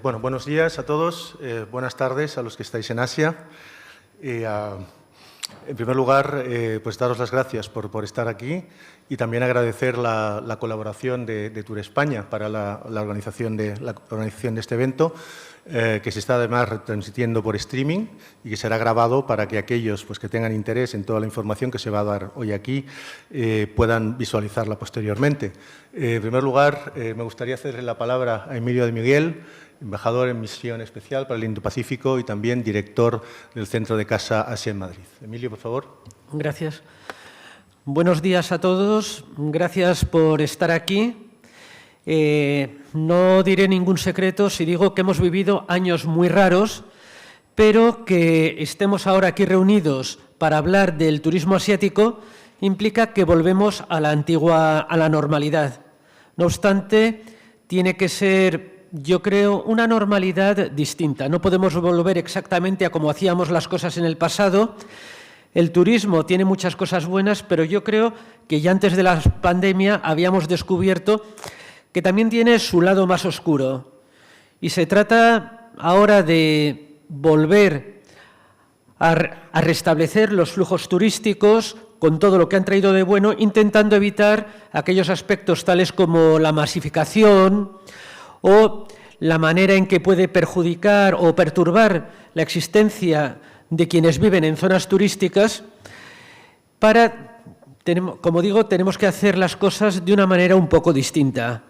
Bueno, buenos días a todos, buenas tardes a los que estáis en Asia. En primer lugar, pues daros las gracias por estar aquí y también agradecer la colaboración de Tour España para la organización de este evento, que se está además retransmitiendo por streaming y que será grabado para que aquellos pues, que tengan interés en toda la información que se va a dar hoy aquí puedan visualizarla posteriormente. En primer lugar, me gustaría cederle la palabra a Emilio de Miguel, embajador en misión especial para el Indo-Pacífico y también director del Centro de Casa Asia en Madrid. Emilio, por favor. Gracias. Buenos días a todos. Gracias por estar aquí. No diré ningún secreto si digo que hemos vivido años muy raros, pero que estemos ahora aquí reunidos para hablar del turismo asiático implica que volvemos a la normalidad. No obstante, tiene que ser, yo creo, una normalidad distinta. No podemos volver exactamente a como hacíamos las cosas en el pasado. El turismo tiene muchas cosas buenas, pero yo creo que ya antes de la pandemia habíamos descubierto que también tiene su lado más oscuro. Y se trata ahora de volver a restablecer los flujos turísticos con todo lo que han traído de bueno, intentando evitar aquellos aspectos tales como la masificación o la manera en que puede perjudicar o perturbar la existencia de quienes viven en zonas turísticas. Como digo, tenemos que hacer las cosas de una manera un poco distinta.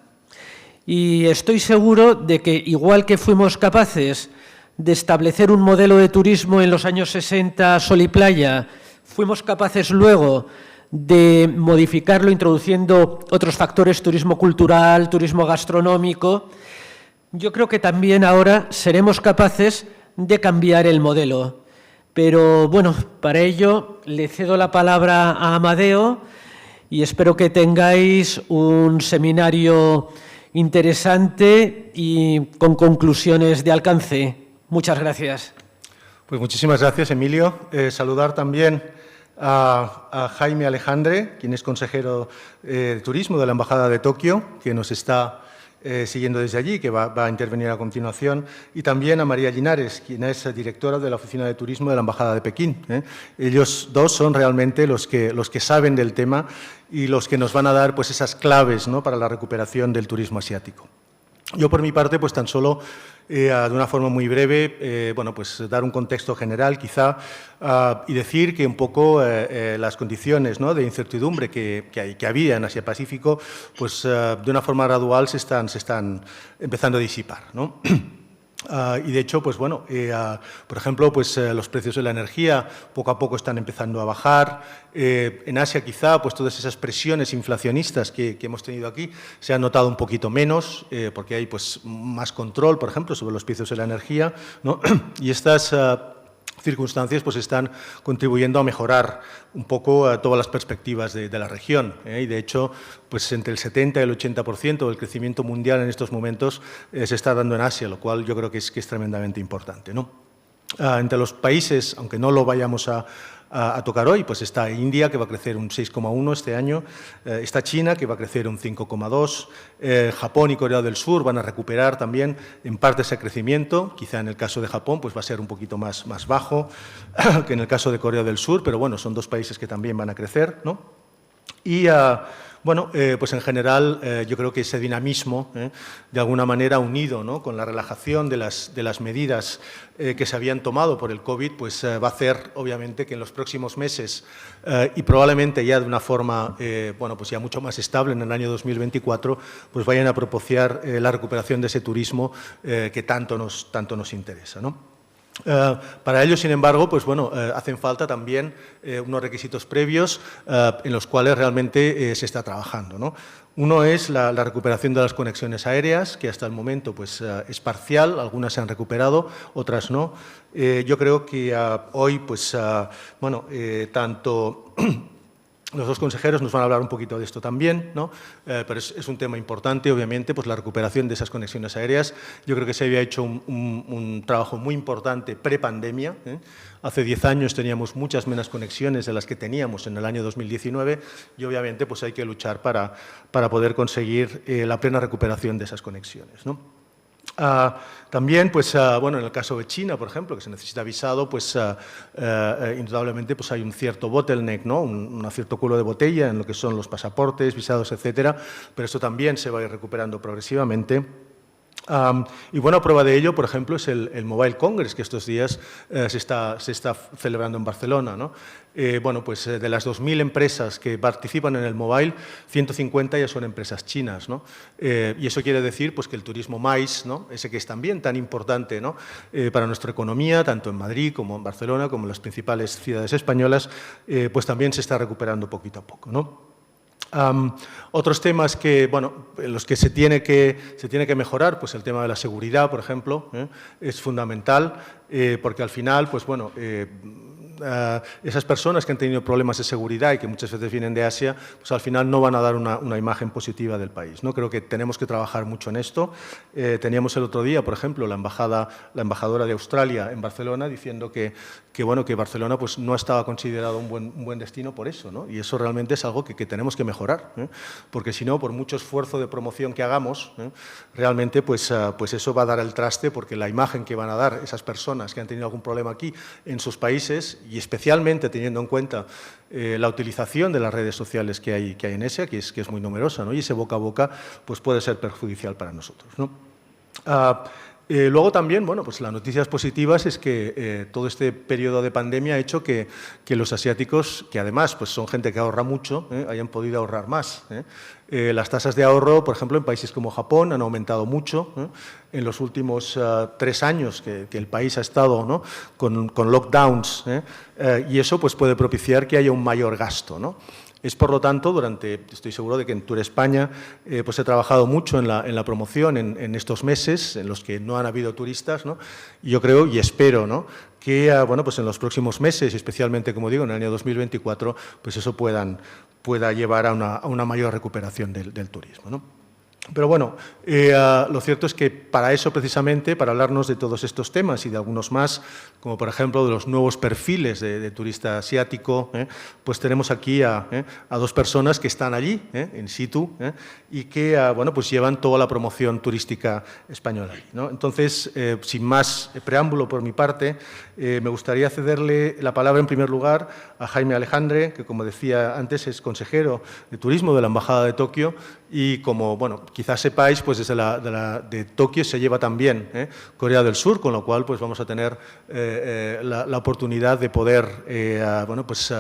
Y estoy seguro de que, igual que fuimos capaces de establecer un modelo de turismo en los años 60, sol y playa, fuimos capaces luego de modificarlo introduciendo otros factores, turismo cultural, turismo gastronómico. Yo creo que también ahora seremos capaces de cambiar el modelo. Pero bueno, para ello le cedo la palabra a Amadeo y espero que tengáis un seminario interesante y con conclusiones de alcance. Muchas gracias. Pues muchísimas gracias, Emilio. Saludar también a Jaime Alejandre, quien es consejero de Turismo de la Embajada de Tokio, que nos está siguiendo desde allí, que va a intervenir a continuación, y también a María Linares, quien es directora de la Oficina de Turismo de la Embajada de Pekín. Ellos dos son realmente los que saben del tema y los que nos van a dar pues, esas claves, ¿no?, para la recuperación del turismo asiático. Yo, por mi parte, pues tan solo, de una forma muy breve, bueno, pues dar un contexto general, quizá, y decir que un poco las condiciones, ¿no?, de incertidumbre que había en Asia-Pacífico, pues de una forma gradual se están empezando a disipar, ¿no? Y de hecho, pues bueno, por ejemplo, pues los precios de la energía poco a poco están empezando a bajar. En Asia, quizá, pues todas esas presiones inflacionistas que hemos tenido aquí se han notado un poquito menos, porque hay pues más control, por ejemplo, sobre los precios de la energía, ¿no? Y estas circunstancias pues están contribuyendo a mejorar un poco todas las perspectivas de la región, y de hecho pues entre el 70 y el 80% del crecimiento mundial en estos momentos se está dando en Asia, lo cual yo creo que es tremendamente importante, ¿no? Entre los países, aunque no lo vayamos a tocar hoy, pues está India, que va a crecer un 6,1 este año, está China, que va a crecer un 5,2, Japón y Corea del Sur van a recuperar también en parte ese crecimiento, quizá en el caso de Japón pues va a ser un poquito más bajo que en el caso de Corea del Sur, pero bueno, son dos países que también van a crecer, ¿no? Y bueno, pues en general yo creo que ese dinamismo, de alguna manera unido, ¿no?, con la relajación de las medidas que se habían tomado por el COVID, pues va a hacer, obviamente, que en los próximos meses y probablemente ya de una forma, bueno, pues ya mucho más estable en el año 2024, pues vayan a propiciar la recuperación de ese turismo que tanto nos interesa, ¿no? Para ello, sin embargo, pues bueno, hacen falta también unos requisitos previos en los cuales realmente se está trabajando, ¿no? Uno es la recuperación de las conexiones aéreas, que hasta el momento pues, es parcial, algunas se han recuperado, otras no. Yo creo que hoy, pues, bueno, tanto los dos consejeros nos van a hablar un poquito de esto también, ¿no? Pero es un tema importante, obviamente, pues la recuperación de esas conexiones aéreas. Yo creo que se había hecho un trabajo muy importante prepandemia. Hace 10 años teníamos muchas menos conexiones de las que teníamos en el año 2019 y, obviamente, pues hay que luchar para poder conseguir la plena recuperación de esas conexiones, ¿no? También, pues, bueno, en el caso de China, por ejemplo, que se necesita visado, pues, indudablemente, pues, hay un cierto bottleneck, ¿no? Un cierto culo de botella en lo que son los pasaportes, visados, etcétera, pero esto también se va a ir recuperando progresivamente. Y buena prueba de ello, por ejemplo, es el Mobile Congress, que estos días se está celebrando en Barcelona, ¿no? Bueno, pues de las 2.000 empresas que participan en el Mobile, 150 ya son empresas chinas, ¿no? Y eso quiere decir pues, que el turismo MICE, ¿no? Ese que es también tan importante, ¿no? Para nuestra economía, tanto en Madrid como en Barcelona, como en las principales ciudades españolas, pues también se está recuperando poquito a poco, ¿no? Otros temas que, bueno, en los que se tiene que mejorar, pues el tema de la seguridad, por ejemplo, es fundamental, porque al final, pues bueno, esas personas que han tenido problemas de seguridad y que muchas veces vienen de Asia, pues al final no van a dar una imagen positiva del país, ¿no? Creo que tenemos que trabajar mucho en esto. Teníamos el otro día, por ejemplo, la embajadora de Australia en Barcelona diciendo que Barcelona pues, no estaba considerado un buen destino por eso, ¿no? Y eso realmente es algo que tenemos que mejorar, porque si no, por mucho esfuerzo de promoción que hagamos, realmente pues eso va a dar el traste, porque la imagen que van a dar esas personas que han tenido algún problema aquí en sus países, y especialmente teniendo en cuenta la utilización de las redes sociales que hay en Asia, que es muy numerosa, ¿no? Y ese boca a boca pues puede ser perjudicial para nosotros, ¿no? Luego también, bueno, pues las noticias positivas es que todo este periodo de pandemia ha hecho que los asiáticos, que además pues son gente que ahorra mucho, hayan podido ahorrar más. Las tasas de ahorro, por ejemplo, en países como Japón han aumentado mucho. En los últimos 3 años que el país ha estado, ¿no? con lockdowns, y eso pues puede propiciar que haya un mayor gasto, ¿no? Es, por lo tanto, estoy seguro de que en Tour España pues he trabajado mucho en la promoción en estos meses en los que no han habido turistas, ¿no? Y yo creo y espero, ¿no? que bueno, pues en los próximos meses, especialmente, como digo, en el año 2024, pues eso pueda llevar a una mayor recuperación del turismo, ¿no? Pero bueno, lo cierto es que para eso precisamente, para hablarnos de todos estos temas y de algunos más, como por ejemplo de los nuevos perfiles de turista asiático, pues tenemos aquí a 2 personas que están allí, in situ, y que bueno, pues llevan toda la promoción turística española allí, ¿no? Entonces, sin más preámbulo por mi parte, me gustaría cederle la palabra en primer lugar a Jaime Alejandre, que como decía antes es consejero de turismo de la Embajada de Tokio, y como, bueno, quizás sepáis, pues desde de Tokio se lleva también Corea del Sur, con lo cual pues vamos a tener la oportunidad de poder bueno, pues,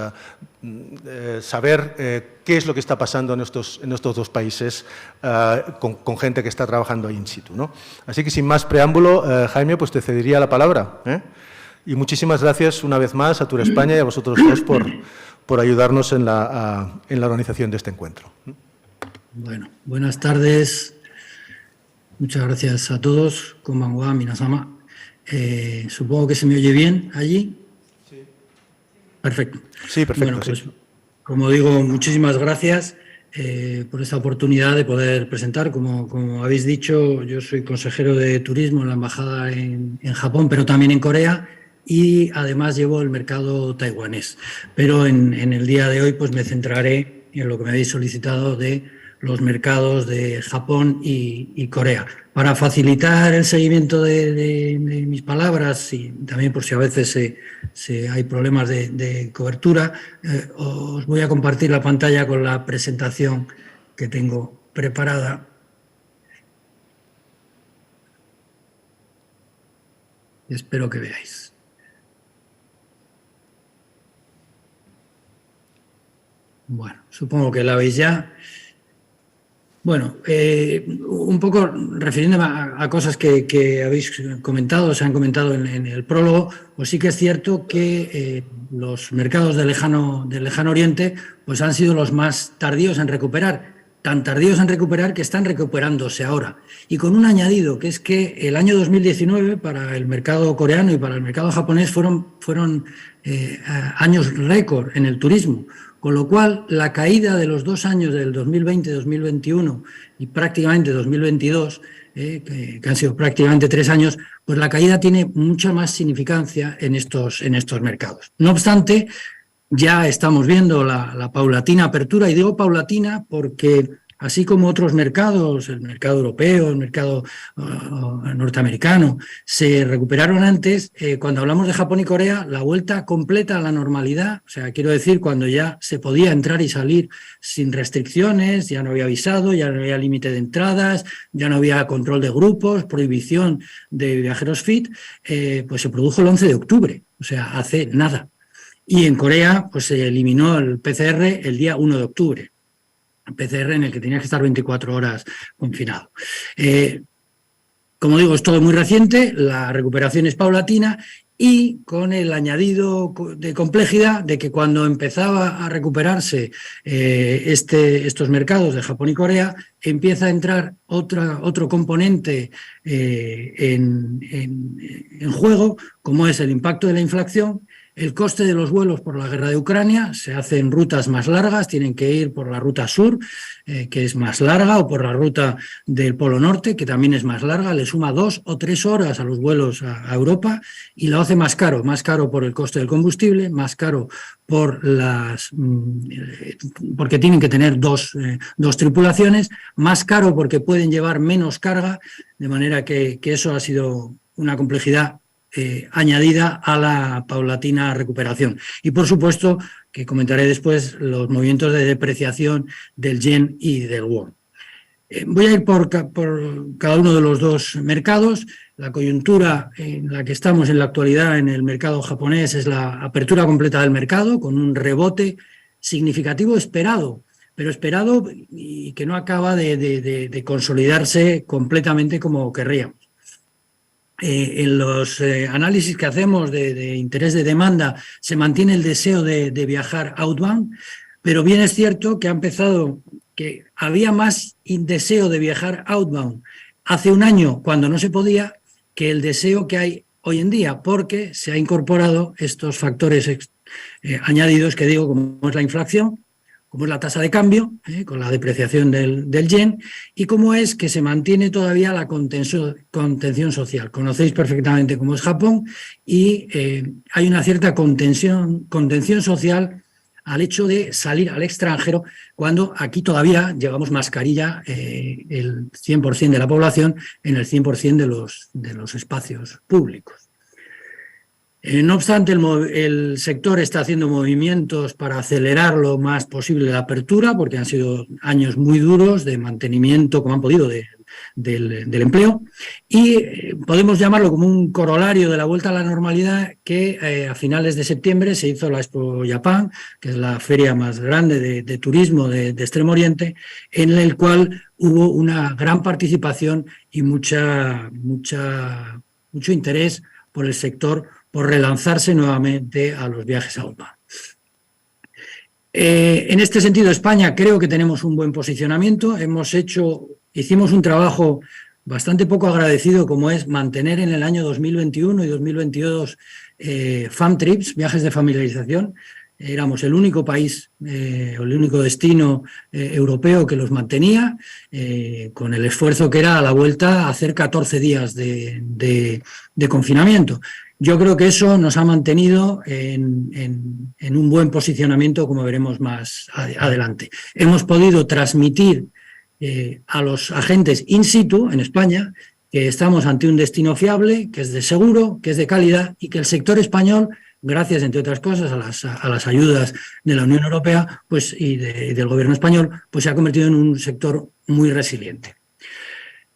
saber qué es lo que está pasando en estos 2 países con gente que está trabajando ahí in situ, ¿no? Así que sin más preámbulo, Jaime, pues te cedería la palabra. Y muchísimas gracias una vez más a Tour España y a vosotros 2 por ayudarnos en la organización de este encuentro. Bueno, buenas tardes. Muchas gracias a todos. Konbanwa, minasama. Supongo que se me oye bien allí. Sí. Perfecto. Sí, perfecto. Bueno, pues, como digo, muchísimas gracias por esta oportunidad de poder presentar. Como habéis dicho, yo soy consejero de turismo en la embajada en Japón, pero también en Corea, y además llevo el mercado taiwanés. Pero en el día de hoy pues me centraré en lo que me habéis solicitado de los mercados de Japón y Corea. Para facilitar el seguimiento de mis palabras y también por si a veces hay problemas de cobertura, os voy a compartir la pantalla con la presentación que tengo preparada. Espero que veáis. Bueno, supongo que la veis ya. Bueno, un poco refiriéndome a cosas que habéis comentado, se han comentado en el prólogo, pues sí que es cierto que los mercados del lejano Oriente pues han sido los más tardíos en recuperar, tan tardíos en recuperar que están recuperándose ahora. Y con un añadido, que es que el año 2019 para el mercado coreano y para el mercado japonés fueron años récord en el turismo. Con lo cual, la caída de los 2 años del 2020-2021 y prácticamente 2022, que han sido prácticamente 3 años, pues la caída tiene mucha más significancia en estos mercados. No obstante, ya estamos viendo la paulatina apertura, y digo paulatina porque así como otros mercados, el mercado europeo, el mercado norteamericano, se recuperaron antes, cuando hablamos de Japón y Corea, la vuelta completa a la normalidad, o sea, quiero decir, cuando ya se podía entrar y salir sin restricciones, ya no había visado, ya no había límite de entradas, ya no había control de grupos, prohibición de viajeros fit, pues se produjo el 11 de octubre, o sea, hace nada. Y en Corea pues se eliminó el PCR el día 1 de octubre, el PCR en el que tenías que estar 24 horas confinado. Como digo, es todo muy reciente, la recuperación es paulatina y con el añadido de complejidad de que cuando empezaba a recuperarse estos mercados de Japón y Corea, empieza a entrar otro componente en juego, como es el impacto de la inflación. El coste de los vuelos por la guerra de Ucrania, se hacen rutas más largas, tienen que ir por la ruta sur, que es más larga, o por la ruta del Polo Norte, que también es más larga, le suma 2 o 3 horas a los vuelos a Europa y lo hace más caro por el coste del combustible, más caro porque tienen que tener dos tripulaciones, más caro porque pueden llevar menos carga, de manera que eso ha sido una complejidad añadida a la paulatina recuperación. Y por supuesto, que comentaré después, los movimientos de depreciación del yen y del won. Voy a ir por cada uno de los dos mercados. La coyuntura en la que estamos en la actualidad en el mercado japonés es la apertura completa del mercado, con un rebote significativo esperado, pero esperado y que no acaba de consolidarse completamente como querríamos. En los análisis que hacemos de interés de demanda se mantiene el deseo de viajar outbound, pero bien es cierto que que había más deseo de viajar outbound hace un año cuando no se podía que el deseo que hay hoy en día, porque se ha incorporado estos factores añadidos que digo, como es la inflación, como es la tasa de cambio, con la depreciación del yen, y cómo es que se mantiene todavía la contención social. Conocéis perfectamente cómo es Japón y hay una cierta contención social al hecho de salir al extranjero, cuando aquí todavía llevamos mascarilla el 100% de la población en el 100% de los espacios públicos. No obstante, el sector está haciendo movimientos para acelerar lo más posible la apertura, porque han sido años muy duros de mantenimiento, como han podido, del empleo, y podemos llamarlo como un corolario de la vuelta a la normalidad que a finales de septiembre se hizo la Expo Japan, que es la feria más grande de turismo de Extremo Oriente, en el cual hubo una gran participación y mucho interés por el sector por relanzarse nuevamente a los viajes outbound. En este sentido, España creo que tenemos un buen posicionamiento. Hicimos un trabajo bastante poco agradecido, como es mantener en el año 2021 y 2022 fam trips, viajes de familiarización. Éramos el único país, el único destino europeo que los mantenía, con el esfuerzo que era a la vuelta a hacer 14 días de confinamiento. Yo creo que eso nos ha mantenido en un buen posicionamiento, como veremos más adelante. Hemos podido transmitir a los agentes in situ en España que estamos ante un destino fiable, que es de seguro, que es de calidad y que el sector español, gracias, entre otras cosas, a las ayudas de la Unión Europea y del gobierno español, pues se ha convertido en un sector muy resiliente.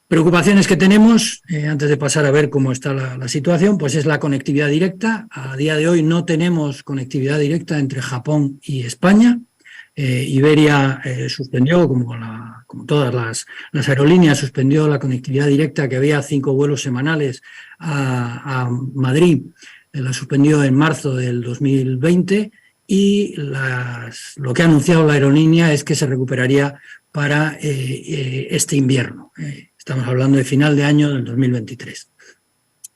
Preocupaciones que tenemos, antes de pasar a ver cómo está la situación, pues es la conectividad directa. A día de hoy no tenemos conectividad directa entre Japón y España. Iberia suspendió, como todas las aerolíneas, suspendió la conectividad directa, que había 5 vuelos semanales a Madrid. La suspendió en marzo del 2020 y lo que ha anunciado la aerolínea es que se recuperaría para este invierno. Estamos hablando de final de año del 2023.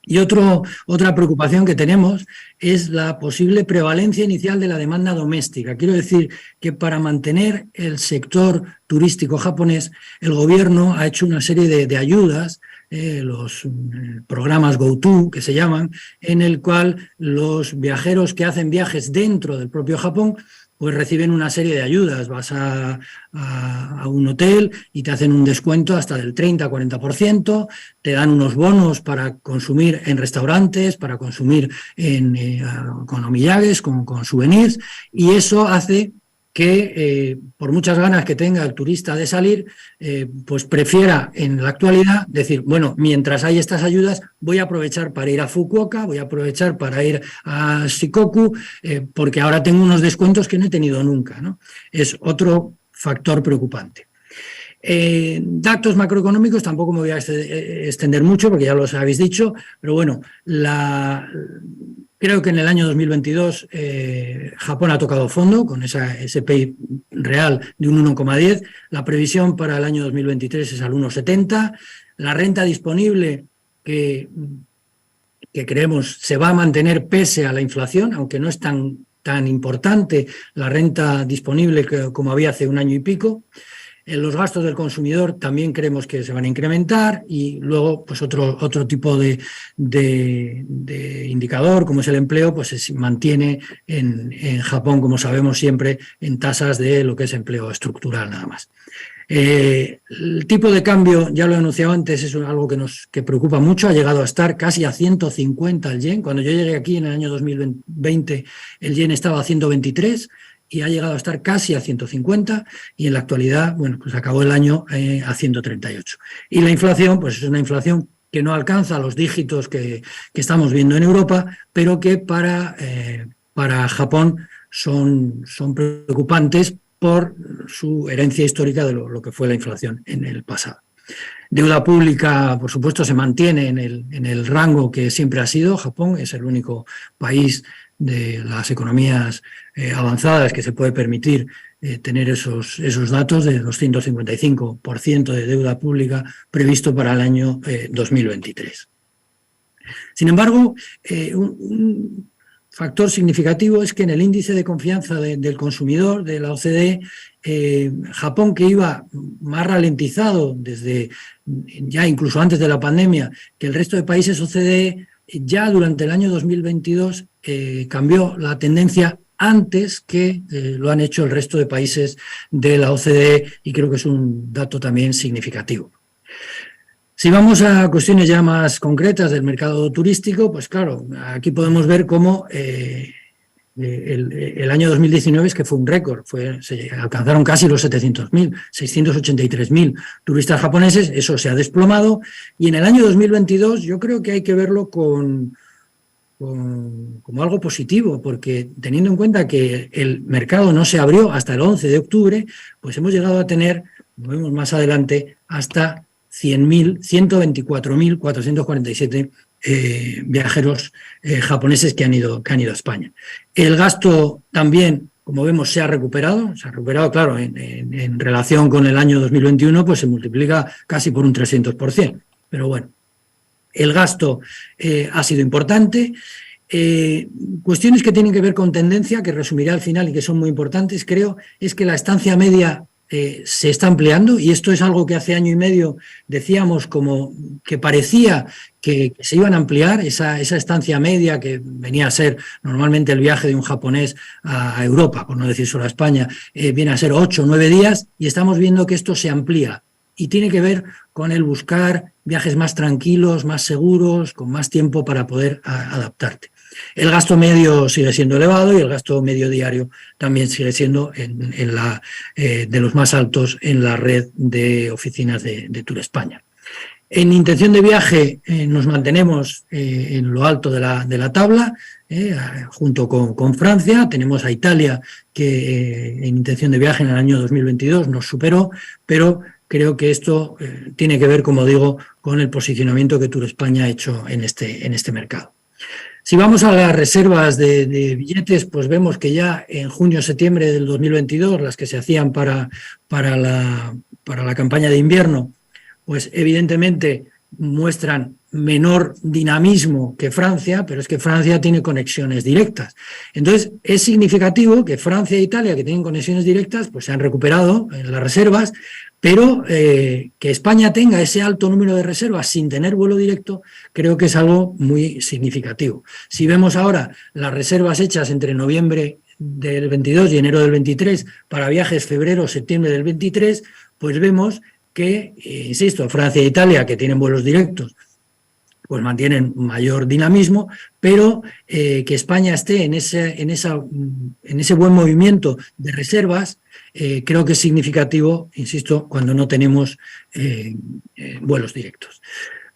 Y otra preocupación que tenemos es la posible prevalencia inicial de la demanda doméstica. Quiero decir que para mantener el sector turístico japonés, el gobierno ha hecho una serie de ayudas, los programas GoTo, que se llaman, en el cual los viajeros que hacen viajes dentro del propio Japón pues reciben una serie de ayudas. Vas a un hotel y te hacen un descuento hasta del 30-40%, te dan unos bonos para consumir en restaurantes, para consumir con omillagues, con souvenirs, y eso hace que por muchas ganas que tenga el turista de salir, pues prefiera en la actualidad decir, bueno, mientras hay estas ayudas voy a aprovechar para ir a Fukuoka, voy a aprovechar para ir a Shikoku, porque ahora tengo unos descuentos que no he tenido nunca, ¿no? Es otro factor preocupante. Datos macroeconómicos tampoco me voy a extender mucho porque ya los habéis dicho, pero bueno, creo que en el año 2022 Japón ha tocado fondo con ese PIB real de un 1,10. La previsión para el año 2023 es al 1,70. La renta disponible que creemos se va a mantener pese a la inflación, aunque no es tan importante la renta disponible como había hace un año y pico. Los gastos del consumidor también creemos que se van a incrementar, y luego pues otro tipo de indicador, como es el empleo, pues se mantiene en Japón, como sabemos siempre, en tasas de lo que es empleo estructural nada más. El tipo de cambio, ya lo he anunciado antes, es algo que preocupa mucho. Ha llegado a estar casi a 150 el yen. Cuando yo llegué aquí en el año 2020 el yen estaba a 123 y ha llegado a estar casi a 150, y en la actualidad, bueno, pues acabó el año a 138. Y la inflación, pues es una inflación que no alcanza los dígitos que estamos viendo en Europa, pero que para Japón son preocupantes por su herencia histórica de lo que fue la inflación en el pasado. Deuda pública, por supuesto, se mantiene en el rango que siempre ha sido. Japón es el único país de las economías avanzadas que se puede permitir tener esos datos de 255% de deuda pública previsto para el año 2023. Sin embargo, un factor significativo es que en el índice de confianza del consumidor de la OCDE, Japón, que iba más ralentizado desde ya incluso antes de la pandemia que el resto de países OCDE, ya durante el año 2022 cambió la tendencia antes que lo han hecho el resto de países de la OCDE, y creo que es un dato también significativo. Si vamos a cuestiones ya más concretas del mercado turístico, pues claro, aquí podemos ver cómo el año 2019 es que fue un récord, se alcanzaron casi los 700.000, 683.000 turistas japoneses. Eso se ha desplomado, y en el año 2022 yo creo que hay que verlo como algo positivo, porque teniendo en cuenta que el mercado no se abrió hasta el 11 de octubre, pues hemos llegado a tener, como vemos más adelante, hasta 124.447 viajeros japoneses que han ido a España. El gasto también, como vemos, se ha recuperado, claro, en relación con el año 2021, pues se multiplica casi por un 300%. Pero bueno, el gasto ha sido importante. Cuestiones que tienen que ver con tendencia, que resumiré al final y que son muy importantes, creo, es que la estancia media se está ampliando, y esto es algo que hace año y medio decíamos como que parecía que se iban a ampliar, esa estancia media que venía a ser normalmente el viaje de un japonés a Europa, por no decir solo a España, viene a ser 8 o 9 días, y estamos viendo que esto se amplía, y tiene que ver con el buscar viajes más tranquilos, más seguros, con más tiempo para poder adaptarte. El gasto medio sigue siendo elevado, y el gasto medio diario también sigue siendo de los más altos en la red de oficinas de Tour España. En intención de viaje nos mantenemos en lo alto de la tabla, junto con Francia. Tenemos a Italia, que en intención de viaje en el año 2022 nos superó, pero creo que esto tiene que ver, como digo, con el posicionamiento que Tour España ha hecho en este mercado. Si vamos a las reservas de billetes, pues vemos que ya en junio-septiembre del 2022, las que se hacían para la campaña de invierno, pues evidentemente muestran menor dinamismo que Francia, pero es que Francia tiene conexiones directas. Entonces, es significativo que Francia e Italia, que tienen conexiones directas, pues se han recuperado en las reservas, pero que España tenga ese alto número de reservas sin tener vuelo directo, creo que es algo muy significativo. Si vemos ahora las reservas hechas entre noviembre del 22 y enero del 23 para viajes febrero-septiembre del 23, pues vemos que, insisto, Francia e Italia, que tienen vuelos directos, pues mantienen mayor dinamismo, pero que España esté en ese buen movimiento de reservas, creo que es significativo, insisto, cuando no tenemos vuelos directos.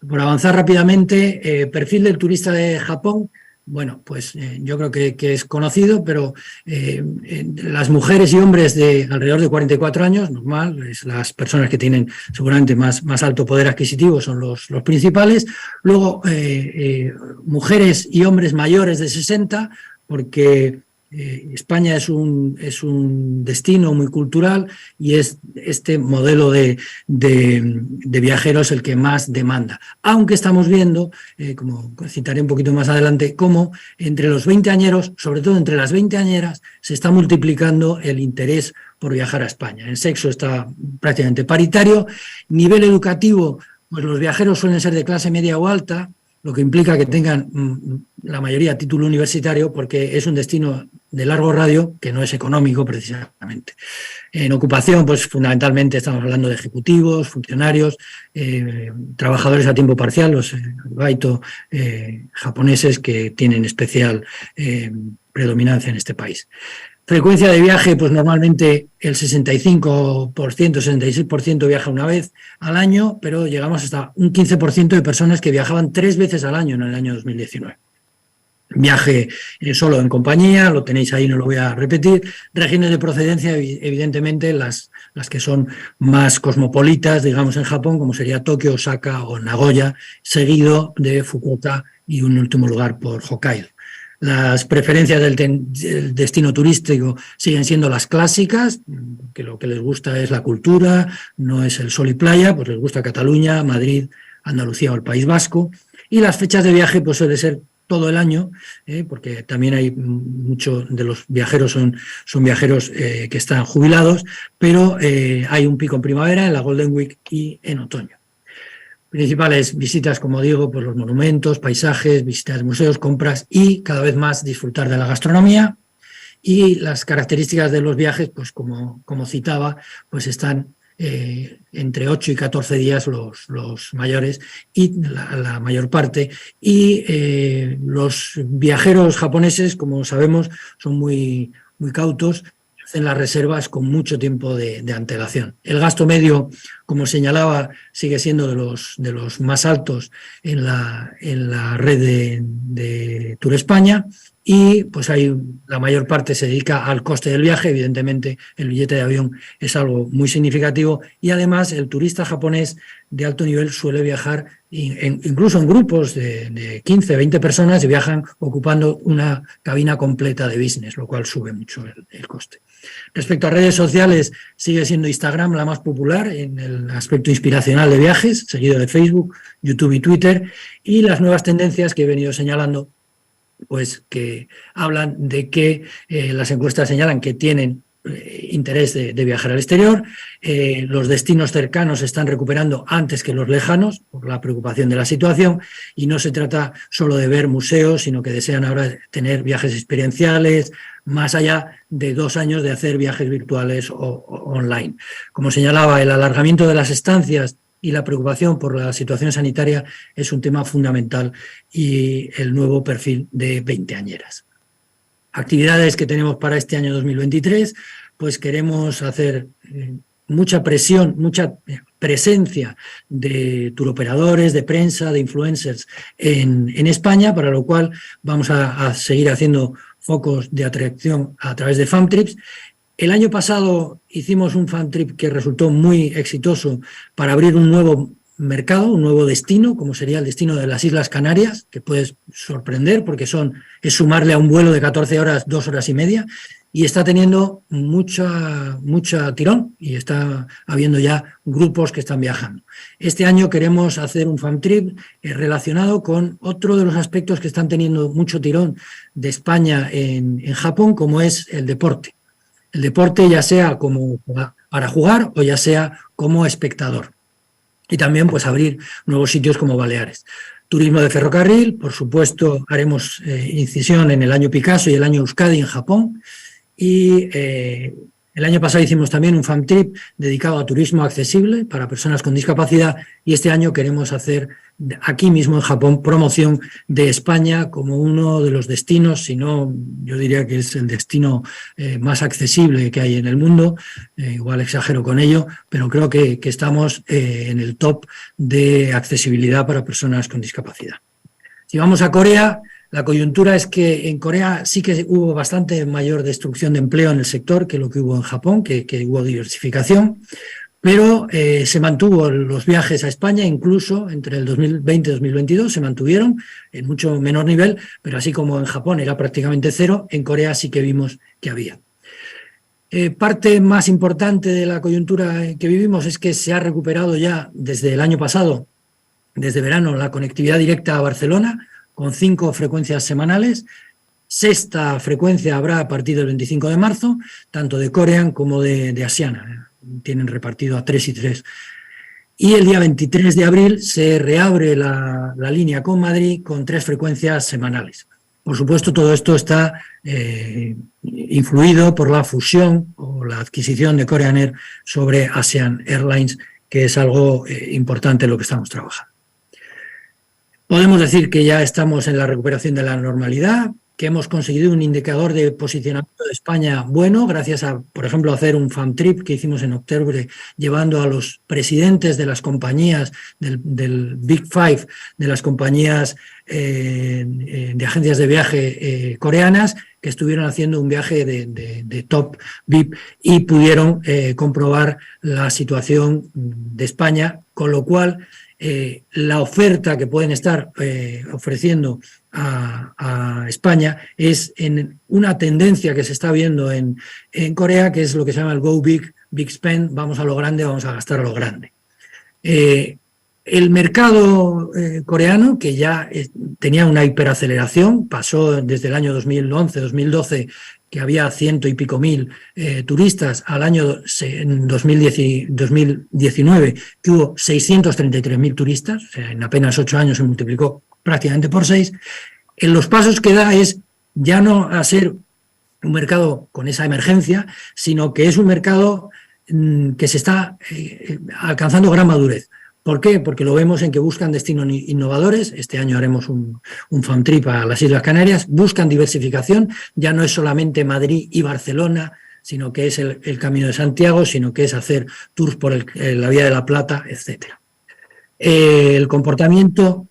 Por avanzar rápidamente, perfil del turista de Japón. Bueno, pues yo creo que es conocido, pero las mujeres y hombres de alrededor de 44 años, normal, es las personas que tienen seguramente más alto poder adquisitivo son los principales. Luego, mujeres y hombres mayores de 60, porque España es un destino muy cultural y es este modelo de viajeros el que más demanda. Aunque estamos viendo, como citaré un poquito más adelante, cómo entre los veinteañeros, sobre todo entre las veinteañeras, se está multiplicando el interés por viajar a España. El sexo está prácticamente paritario. Nivel educativo, pues los viajeros suelen ser de clase media o alta, lo que implica que tengan la mayoría título universitario, porque es un destino de largo radio que no es económico precisamente. En ocupación, pues fundamentalmente estamos hablando de ejecutivos, funcionarios, trabajadores a tiempo parcial, los baito japoneses que tienen especial predominancia en este país. Frecuencia de viaje, pues normalmente el 65%, 66% viaja una vez al año, pero llegamos hasta un 15% de personas que viajaban 3 veces al año en el año 2019. Viaje solo en compañía, lo tenéis ahí, no lo voy a repetir. Regiones de procedencia, evidentemente las que son más cosmopolitas, digamos, en Japón, como sería Tokio, Osaka o Nagoya, seguido de Fukuoka y en último lugar por Hokkaido. Las preferencias del destino turístico siguen siendo las clásicas, que lo que les gusta es la cultura, no es el sol y playa, pues les gusta Cataluña, Madrid, Andalucía o el País Vasco. Y las fechas de viaje pues suele ser todo el año, porque también hay muchos de los viajeros son viajeros que están jubilados, pero hay un pico en primavera, en la Golden Week y en otoño. Principales visitas, como digo, pues los monumentos, paisajes, visitas de museos, compras y cada vez más disfrutar de la gastronomía. Y las características de los viajes, pues como citaba, pues están entre 8 y 14 días los mayores y la mayor parte. Y los viajeros japoneses, como sabemos, son muy cautos, hacen las reservas con mucho tiempo de antelación. El gasto medio, como señalaba, sigue siendo de los más altos en la red de Tour España, y pues la mayor parte se dedica al coste del viaje. Evidentemente el billete de avión es algo muy significativo, y además el turista japonés de alto nivel suele viajar incluso en grupos de 15, 20 personas, y viajan ocupando una cabina completa de business, lo cual sube mucho el coste. Respecto a redes sociales, sigue siendo Instagram la más popular en el aspecto inspiracional de viajes, seguido de Facebook, YouTube y Twitter, y las nuevas tendencias que he venido señalando, pues que hablan de que las encuestas señalan que tienen interés de viajar al exterior. Los destinos cercanos se están recuperando antes que los lejanos por la preocupación de la situación, y no se trata solo de ver museos, sino que desean ahora tener viajes experienciales, más allá de 2 años de hacer viajes virtuales o online. Como señalaba, el alargamiento de las estancias y la preocupación por la situación sanitaria es un tema fundamental, y el nuevo perfil de veinteañeras. Actividades que tenemos para este año 2023, pues queremos hacer mucha presión, mucha presencia de turoperadores, de prensa, de influencers en España, para lo cual vamos a seguir haciendo focos de atracción a través de FAMTrips. El año pasado hicimos un FAMTrip que resultó muy exitoso para abrir un nuevo mercado, un nuevo destino, como sería el destino de las Islas Canarias, que puede sorprender porque es sumarle a un vuelo de 14 horas 2 horas y media, y está teniendo mucha tirón, y está habiendo ya grupos que están viajando. Este año queremos hacer un FAMTrip relacionado con otro de los aspectos que están teniendo mucho tirón de España en Japón, como es el deporte. El deporte, ya sea como para jugar o ya sea como espectador. Y también pues abrir nuevos sitios como Baleares. Turismo de ferrocarril, por supuesto, haremos incisión en el año Picasso y el año Euskadi en Japón. y el año pasado hicimos también un fan trip dedicado a turismo accesible para personas con discapacidad y este año queremos hacer aquí mismo en Japón promoción de España como uno de los destinos, si no, yo diría que es el destino más accesible que hay en el mundo, igual exagero con ello, pero creo que estamos en el top de accesibilidad para personas con discapacidad. Si vamos a Corea, la coyuntura es que en Corea sí que hubo bastante mayor destrucción de empleo en el sector que lo que hubo en Japón, que hubo diversificación, pero se mantuvo los viajes a España, incluso entre el 2020 y 2022 se mantuvieron en mucho menor nivel, pero así como en Japón era prácticamente cero, en Corea sí que vimos que había. Parte más importante de la coyuntura que vivimos es que se ha recuperado ya desde el año pasado, desde verano, la conectividad directa a Barcelona, con 5 frecuencias semanales. 6ª frecuencia habrá a partir del 25 de marzo, tanto de Korean como de Asiana. Tienen repartido a 3 y 3. Y el día 23 de abril se reabre la línea con Madrid con 3 frecuencias semanales. Por supuesto, todo esto está influido por la fusión o la adquisición de Korean Air sobre Asian Airlines, que es algo importante en lo que estamos trabajando. Podemos decir que ya estamos en la recuperación de la normalidad, que hemos conseguido un indicador de posicionamiento de España bueno, gracias a, por ejemplo, hacer un fan trip que hicimos en octubre, llevando a los presidentes de las compañías, del Big Five, de las compañías de agencias de viaje coreanas, que estuvieron haciendo un viaje de top VIP y pudieron comprobar la situación de España, con lo cual la oferta que pueden estar ofreciendo a España es en una tendencia que se está viendo en Corea, que es lo que se llama el Go Big, Big Spend, vamos a lo grande, vamos a gastar a lo grande. El mercado coreano, que ya tenía una hiperaceleración, pasó desde el año 2011-2012, que había 100 y pico mil turistas, al año 2019, que hubo 633.000 turistas, o sea, en apenas 8 años se multiplicó prácticamente por 6, en los pasos que da es ya no a ser un mercado con esa emergencia, sino que es un mercado que se está alcanzando gran madurez. ¿Por qué? Porque lo vemos en que buscan destinos innovadores. Este año haremos un fan trip a las Islas Canarias. Buscan diversificación. Ya no es solamente Madrid y Barcelona, sino que es el Camino de Santiago, sino que es hacer tours por la Vía de la Plata, etc. El comportamiento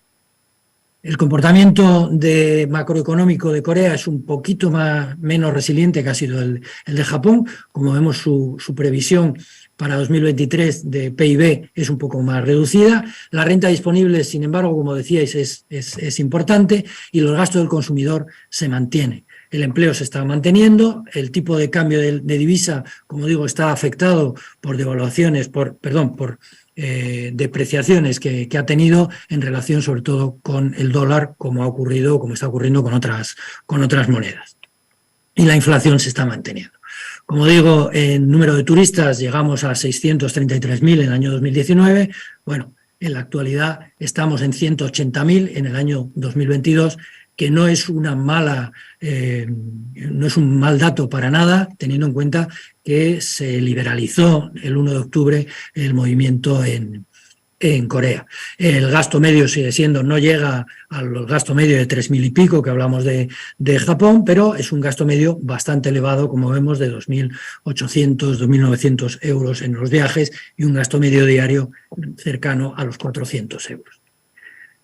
de macroeconómico de Corea es un poquito menos resiliente que ha sido el de Japón. Como vemos, su previsión para 2023 de PIB es un poco más reducida. La renta disponible, sin embargo, como decíais, es importante y los gastos del consumidor se mantienen. El empleo se está manteniendo, el tipo de cambio de divisa, como digo, está afectado por devaluaciones, depreciaciones que ha tenido en relación sobre todo con el dólar, como está ocurriendo con otras monedas. Y la inflación se está manteniendo. Como digo, en número de turistas llegamos a 633.000 en el año 2019. Bueno, en la actualidad estamos en 180.000 en el año 2022, que no es no es un mal dato para nada, teniendo en cuenta que se liberalizó el 1 de octubre el movimiento en Corea. El gasto medio sigue siendo, no llega al gasto medio de 3.000 y pico que hablamos de Japón, pero es un gasto medio bastante elevado, como vemos, de 2.800, 2.900 euros en los viajes y un gasto medio diario cercano a los 400 euros.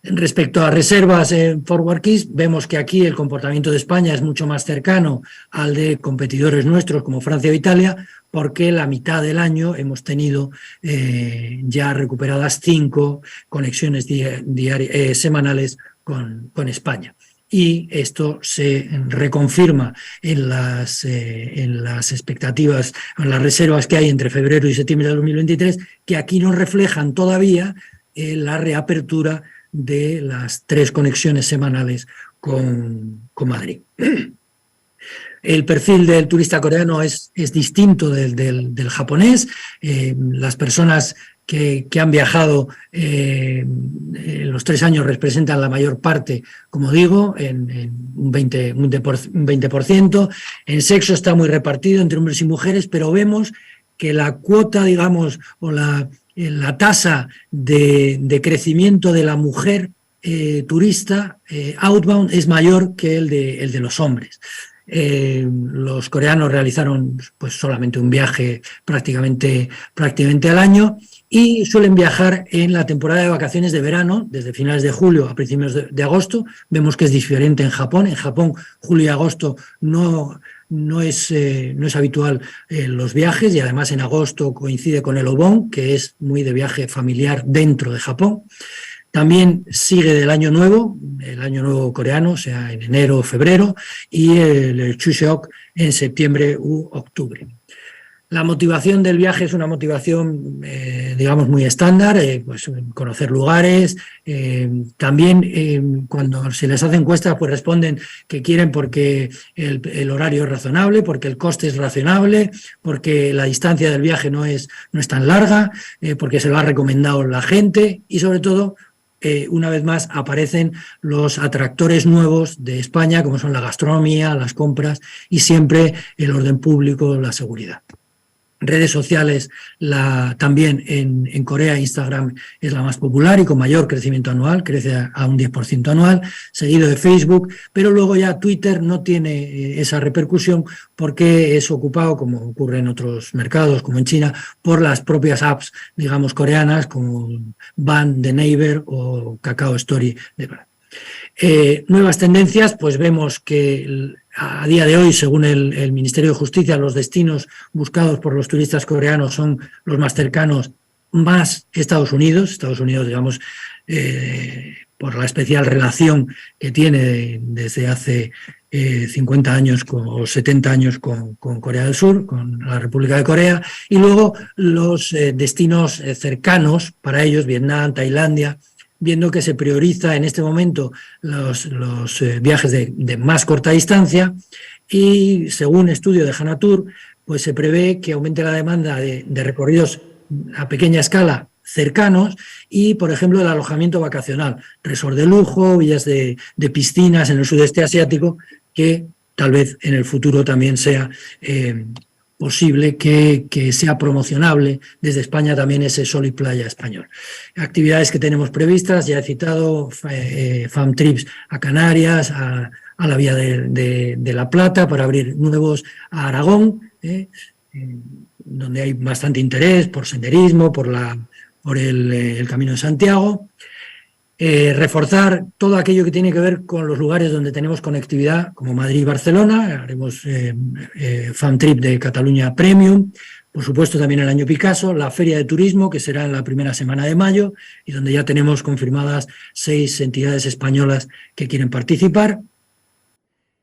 Respecto a reservas en Forward Keys, vemos que aquí el comportamiento de España es mucho más cercano al de competidores nuestros como Francia o Italia, porque la mitad del año hemos tenido ya recuperadas 5 conexiones semanales con España. Y esto se reconfirma en las expectativas, en las reservas que hay entre febrero y septiembre de 2023, que aquí no reflejan todavía la reapertura de las 3 conexiones semanales con Madrid. El perfil del turista coreano es distinto del japonés. Las personas que han viajado, los 3 años representan la mayor parte, como digo, en un 20%. En sexo está muy repartido entre hombres y mujeres, pero vemos que la cuota, digamos, o la tasa de crecimiento de la mujer turista outbound es mayor que el de los hombres. Los coreanos realizaron pues solamente un viaje prácticamente al año y suelen viajar en la temporada de vacaciones de verano, desde finales de julio a principios de agosto. Vemos que es diferente en Japón. En Japón, julio y agosto no es habitual los viajes, y además en agosto coincide con el Obon, que es muy de viaje familiar dentro de Japón. También sigue del Año Nuevo, el Año Nuevo coreano, o sea, en enero o febrero, y el Chuseok en septiembre u octubre. La motivación del viaje es una motivación, digamos, muy estándar, pues conocer lugares. También cuando se les hace encuestas, pues responden que quieren porque el horario es razonable, porque el coste es razonable, porque la distancia del viaje no es tan larga, porque se lo ha recomendado la gente y, sobre todo, una vez más aparecen los atractores nuevos de España, como son la gastronomía, las compras y siempre el orden público, la seguridad. Redes sociales, también en Corea, Instagram es la más popular y con mayor crecimiento anual, crece a un 10% anual, seguido de Facebook, pero luego ya Twitter no tiene esa repercusión porque es ocupado, como ocurre en otros mercados, como en China, por las propias apps, digamos, coreanas, como Ban de Naver o Kakao Story de Brand. Nuevas tendencias, pues vemos que a día de hoy, según el Ministerio de Justicia, los destinos buscados por los turistas coreanos son los más cercanos, más Estados Unidos, digamos, por la especial relación que tiene desde hace 50 años o 70 años con Corea del Sur, con la República de Corea, y luego los destinos cercanos para ellos, Vietnam, Tailandia, viendo que se prioriza en este momento los viajes de más corta distancia, y según estudio de Hanatur, pues se prevé que aumente la demanda de recorridos a pequeña escala cercanos y, por ejemplo, el alojamiento vacacional, resort de lujo, villas de piscinas en el sudeste asiático, que tal vez en el futuro también sea posible que sea promocionable desde España también ese sol y playa español. Actividades que tenemos previstas, ya he citado, FAM Trips a Canarias, a la Vía de la Plata, para abrir nuevos a Aragón, donde hay bastante interés por senderismo, por el Camino de Santiago. Reforzar todo aquello que tiene que ver con los lugares donde tenemos conectividad, como Madrid y Barcelona. Haremos Fan Trip de Cataluña Premium, por supuesto también el Año Picasso, la Feria de Turismo, que será en la primera semana de mayo, y donde ya tenemos confirmadas 6 entidades españolas que quieren participar.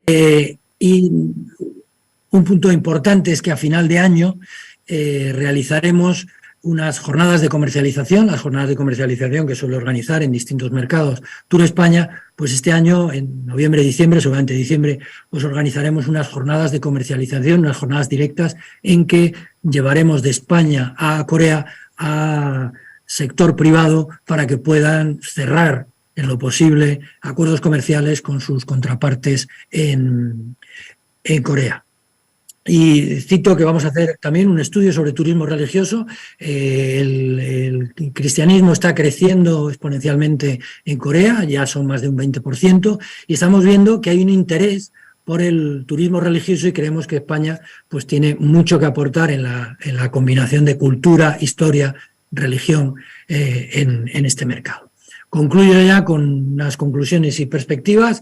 Y un punto importante es que a final de año realizaremos unas jornadas de comercialización, las jornadas de comercialización que suele organizar en distintos mercados Tour España. Pues este año, en noviembre y diciembre, seguramente diciembre, pues organizaremos unas jornadas de comercialización, unas jornadas directas en que llevaremos de España a Corea a sector privado para que puedan cerrar en lo posible acuerdos comerciales con sus contrapartes en Corea. Y cito que vamos a hacer también un estudio sobre turismo religioso. El cristianismo está creciendo exponencialmente en Corea, ya son más de un 20%, y estamos viendo que hay un interés por el turismo religioso, y creemos que España pues tiene mucho que aportar en la combinación de cultura, historia, religión en este mercado. Concluyo ya con unas conclusiones y perspectivas,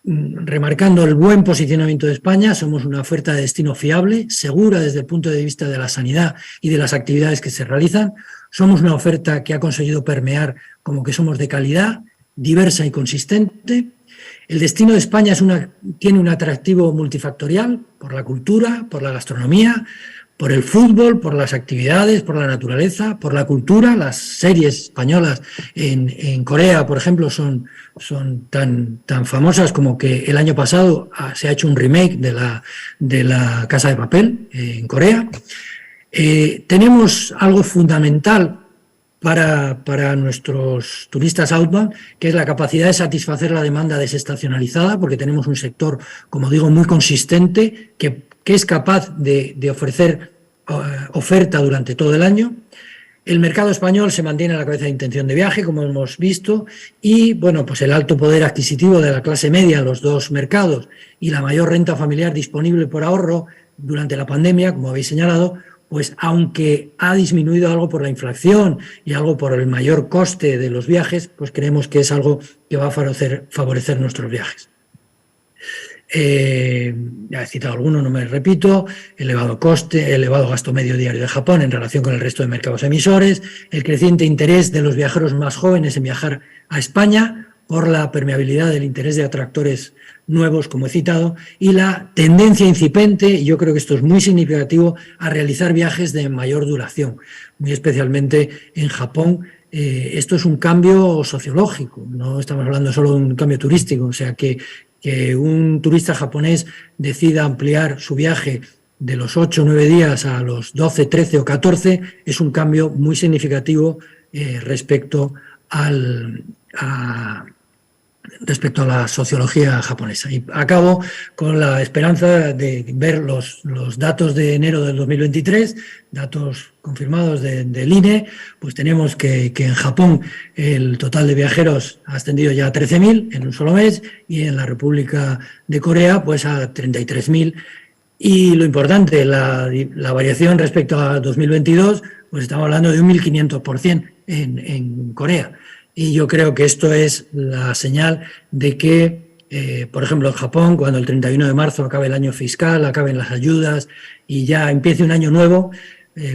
remarcando el buen posicionamiento de España. Somos una oferta de destino fiable, segura desde el punto de vista de la sanidad y de las actividades que se realizan. Somos una oferta que ha conseguido permear como que somos de calidad, diversa y consistente. El destino de España tiene un atractivo multifactorial por la cultura, por la gastronomía, por el fútbol, por las actividades, por la naturaleza, por la cultura. Las series españolas en Corea, por ejemplo, son tan famosas como que el año pasado se ha hecho un remake de la Casa de Papel en Corea. Tenemos algo fundamental para nuestros turistas outbound, que es la capacidad de satisfacer la demanda desestacionalizada, porque tenemos un sector, como digo, muy consistente, que es capaz de ofrecer oferta durante todo el año. El mercado español se mantiene a la cabeza de intención de viaje, como hemos visto, y bueno, pues el alto poder adquisitivo de la clase media en los dos mercados y la mayor renta familiar disponible por ahorro durante la pandemia, como habéis señalado, pues aunque ha disminuido algo por la inflación y algo por el mayor coste de los viajes, pues creemos que es algo que va a favorecer nuestros viajes. Ya he citado alguno, no me repito: elevado coste, elevado gasto medio diario de Japón en relación con el resto de mercados emisores, el creciente interés de los viajeros más jóvenes en viajar a España por la permeabilidad del interés de atractores nuevos, como he citado, y la tendencia incipiente, y yo creo que esto es muy significativo, a realizar viajes de mayor duración, muy especialmente en Japón. Esto es un cambio sociológico, no estamos hablando solo de un cambio turístico, o sea que un turista japonés decida ampliar su viaje de los 8 o 9 días a los 12, 13 o 14 es un cambio muy significativo respecto a la sociología japonesa. Y acabo con la esperanza de ver los datos de enero del 2023, datos confirmados del INE. Pues tenemos que en Japón el total de viajeros ha ascendido ya a 13.000 en un solo mes, y en la República de Corea pues a 33.000. Y lo importante, la variación respecto a 2022, pues estamos hablando de un 1.500% en Corea. Y yo creo que esto es la señal de que, por ejemplo, en Japón, cuando el 31 de marzo acabe el año fiscal, acaben las ayudas y ya empiece un año nuevo,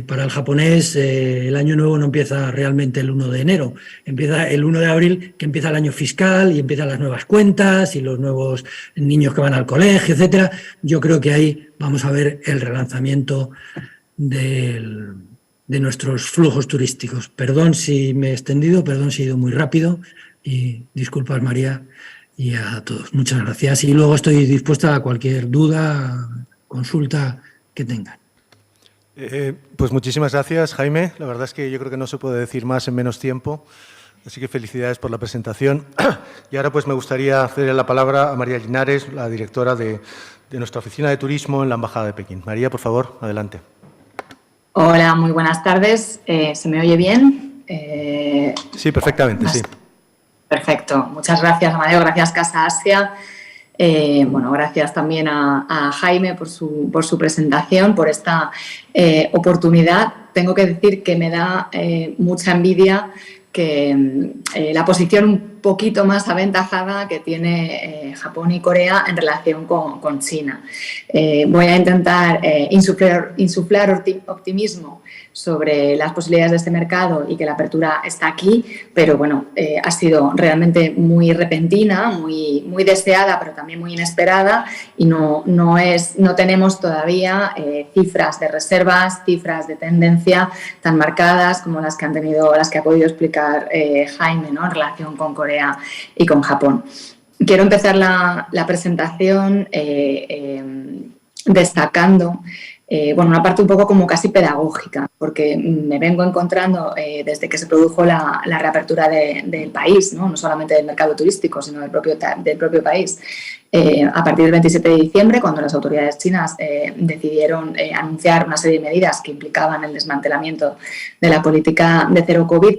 para el japonés el año nuevo no empieza realmente el 1 de enero, empieza el 1 de abril, que empieza el año fiscal y empiezan las nuevas cuentas y los nuevos niños que van al colegio, etcétera. Yo creo que ahí vamos a ver el relanzamiento de nuestros flujos turísticos. Perdón si me he extendido, perdón si he ido muy rápido, y disculpas, María, y a todos. Muchas gracias. Y luego estoy dispuesta a cualquier duda, consulta que tengan. Pues muchísimas gracias, Jaime. La verdad es que yo creo que no se puede decir más en menos tiempo. Así que felicidades por la presentación. Y ahora pues me gustaría ceder la palabra a María Linares, la directora de nuestra oficina de turismo en la Embajada de Pekín. María, por favor, adelante. Hola, muy buenas tardes. ¿Se me oye bien? Sí, perfectamente, sí. Perfecto. Muchas gracias, Amadeo. Gracias, Casa Asia. Bueno, gracias también a Jaime por su presentación, por esta oportunidad. Tengo que decir que me da mucha envidia que la posición un poquito más aventajada que tiene Japón y Corea en relación con China. Voy a intentar insuflar optimismo sobre las posibilidades de este mercado y que la apertura está aquí, pero bueno, ha sido realmente muy repentina, muy deseada, pero también muy inesperada, y no tenemos todavía cifras de reservas, cifras de tendencia tan marcadas como las que ha podido explicar Jaime, ¿no?, en relación con Corea y con Japón. Quiero empezar la presentación destacando una parte un poco como casi pedagógica, porque me vengo encontrando desde que se produjo la reapertura del país, no solamente del mercado turístico, sino del propio país, a partir del 27 de diciembre, cuando las autoridades chinas decidieron anunciar una serie de medidas que implicaban el desmantelamiento de la política de cero COVID.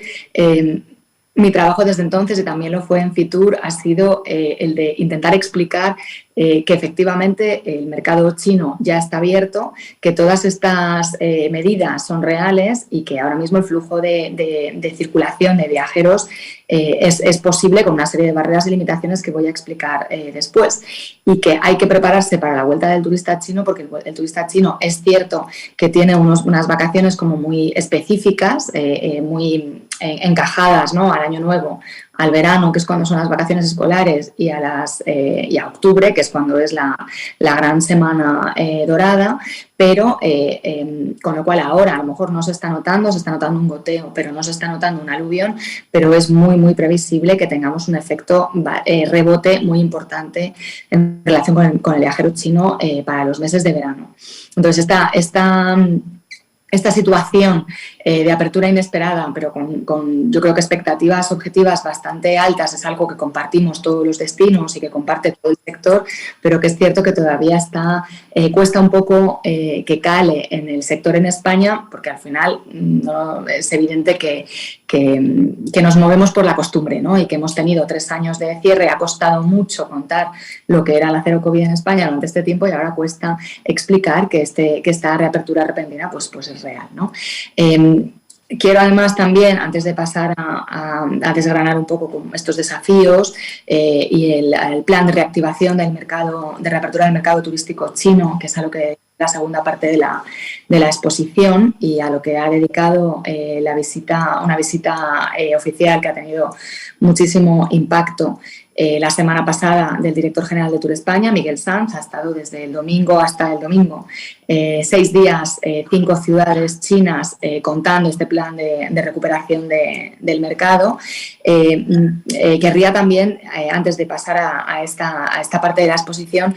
Mi trabajo desde entonces, y también lo fue en Fitur, ha sido el de intentar explicar que efectivamente el mercado chino ya está abierto, que todas estas medidas son reales y que ahora mismo el flujo de circulación de viajeros es posible con una serie de barreras y limitaciones que voy a explicar después, y que hay que prepararse para la vuelta del turista chino, porque el turista chino es cierto que tiene unas vacaciones como muy específicas, muy encajadas, ¿no?, al año nuevo, al verano, que es cuando son las vacaciones escolares, y a octubre, que es cuando es la gran semana dorada, pero con lo cual ahora a lo mejor no se está notando un goteo, pero no se está notando un aluvión, pero es muy, muy previsible que tengamos un efecto rebote muy importante en relación con el viajero chino para los meses de verano. Entonces, esta situación de apertura inesperada, pero con yo creo que expectativas objetivas bastante altas, es algo que compartimos todos los destinos y que comparte todo el sector, pero que es cierto que todavía cuesta un poco que cale en el sector en España, porque al final no, es evidente que nos movemos por la costumbre, ¿no? Y que hemos tenido 3 años de cierre, ha costado mucho contar lo que era la cero COVID en España durante este tiempo y ahora cuesta explicar que esta reapertura repentina pues es real, ¿no? Quiero además también, antes de pasar a desgranar un poco estos desafíos y el plan de reactivación del mercado, de reapertura del mercado turístico chino, que es a lo que la segunda parte de la exposición y a lo que ha dedicado una visita oficial que ha tenido muchísimo impacto. La semana pasada del director general de Tour España, Miguel Sanz, ha estado desde el domingo hasta el domingo, 6 días, 5 ciudades chinas contando este plan de recuperación del mercado. Querría también, antes de pasar a esta parte de la exposición,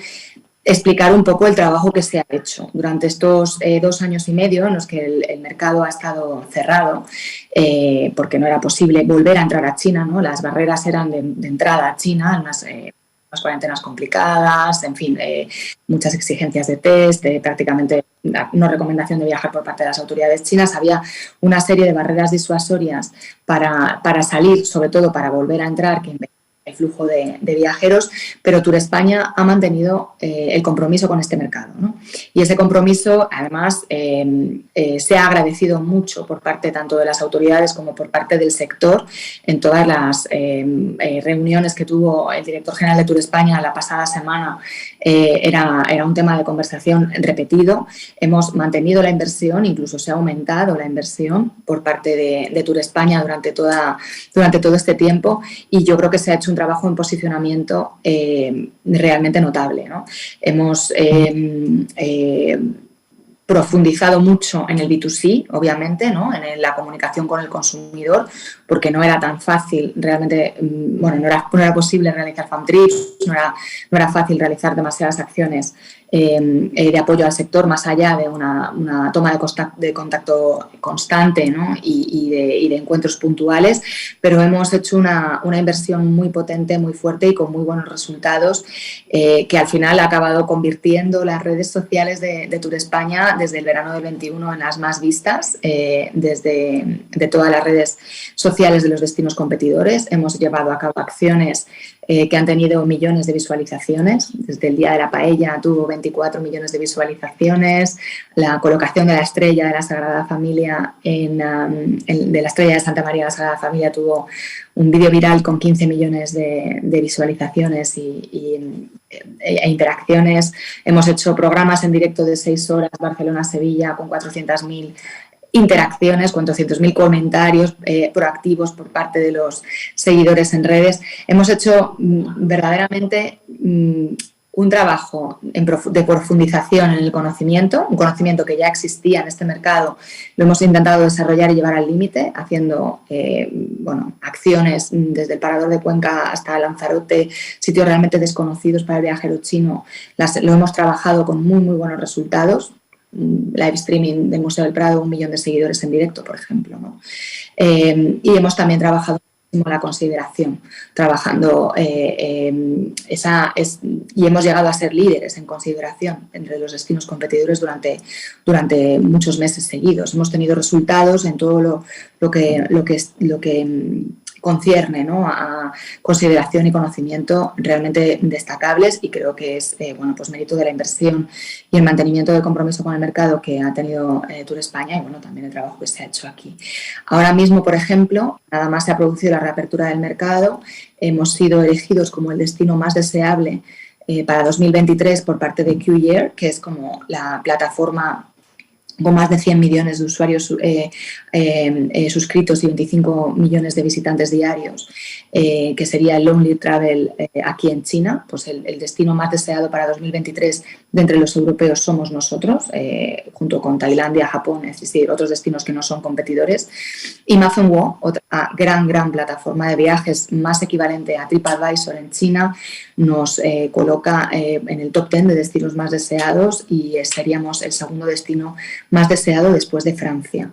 explicar un poco el trabajo que se ha hecho durante estos 2 años y medio en los que el mercado ha estado cerrado porque no era posible volver a entrar a China, ¿no? Las barreras eran de entrada a China, unas cuarentenas complicadas, en fin, muchas exigencias de test, prácticamente no recomendación de viajar por parte de las autoridades chinas. Había una serie de barreras disuasorias para salir, sobre todo para volver a entrar, que el flujo de viajeros, pero Tour España ha mantenido el compromiso con este mercado, ¿no? Y ese compromiso, además, se ha agradecido mucho por parte tanto de las autoridades como por parte del sector en todas las reuniones que tuvo el director general de Tour España la pasada semana. Era un tema de conversación repetido. Hemos mantenido la inversión, incluso se ha aumentado la inversión por parte de Tour España durante todo este tiempo y yo creo que se ha hecho un trabajo en posicionamiento realmente notable, ¿no? Hemos profundizado mucho en el B2C, obviamente, ¿no? En la comunicación con el consumidor, porque no era tan fácil realmente, bueno, no era posible realizar fan trips, no era fácil realizar demasiadas acciones de apoyo al sector más allá de una toma de contacto constante, ¿no? y de encuentros puntuales, pero hemos hecho una inversión muy potente, muy fuerte y con muy buenos resultados que al final ha acabado convirtiendo las redes sociales de Tour España desde el verano del 21 en las más vistas de todas las redes sociales de los destinos competidores. Hemos llevado a cabo acciones que han tenido millones de visualizaciones. Desde el Día de la Paella tuvo 24 millones de visualizaciones. La colocación de la estrella de la Sagrada Familia de la estrella de Santa María de la Sagrada Familia tuvo un vídeo viral con 15 millones de visualizaciones e interacciones. Hemos hecho programas en directo de 6 horas, Barcelona-Sevilla, con 400.000 interacciones, 400.000 comentarios proactivos por parte de los seguidores en redes. Hemos hecho verdaderamente un trabajo de profundización en el conocimiento, un conocimiento que ya existía en este mercado, lo hemos intentado desarrollar y llevar al límite, haciendo acciones desde el Parador de Cuenca hasta Lanzarote, sitios realmente desconocidos para el viajero chino. Lo hemos trabajado con muy, muy buenos resultados. Live streaming del Museo del Prado, 1 millón de seguidores en directo, por ejemplo, ¿no? Y hemos también trabajado la consideración, y hemos llegado a ser líderes en consideración entre los destinos competidores durante muchos meses seguidos. Hemos tenido resultados en todo lo que concierne, ¿no?, a consideración y conocimiento realmente destacables y creo que es mérito de la inversión y el mantenimiento del compromiso con el mercado que ha tenido Tour España y también el trabajo que se ha hecho aquí. Ahora mismo, por ejemplo, nada más se ha producido la reapertura del mercado, hemos sido elegidos como el destino más deseable para 2023 por parte de Q-Year, que es como la plataforma con más de 100 millones de usuarios suscritos y 25 millones de visitantes diarios, que sería el Lonely Travel aquí en China. Pues el destino más deseado para 2023 de entre los europeos somos nosotros, junto con Tailandia, Japón, es decir, otros destinos que no son competidores. Y Mafenwo, otra gran plataforma de viajes, más equivalente a TripAdvisor en China, nos coloca en el top 10 de destinos más deseados y seríamos el segundo destino más deseado después de Francia.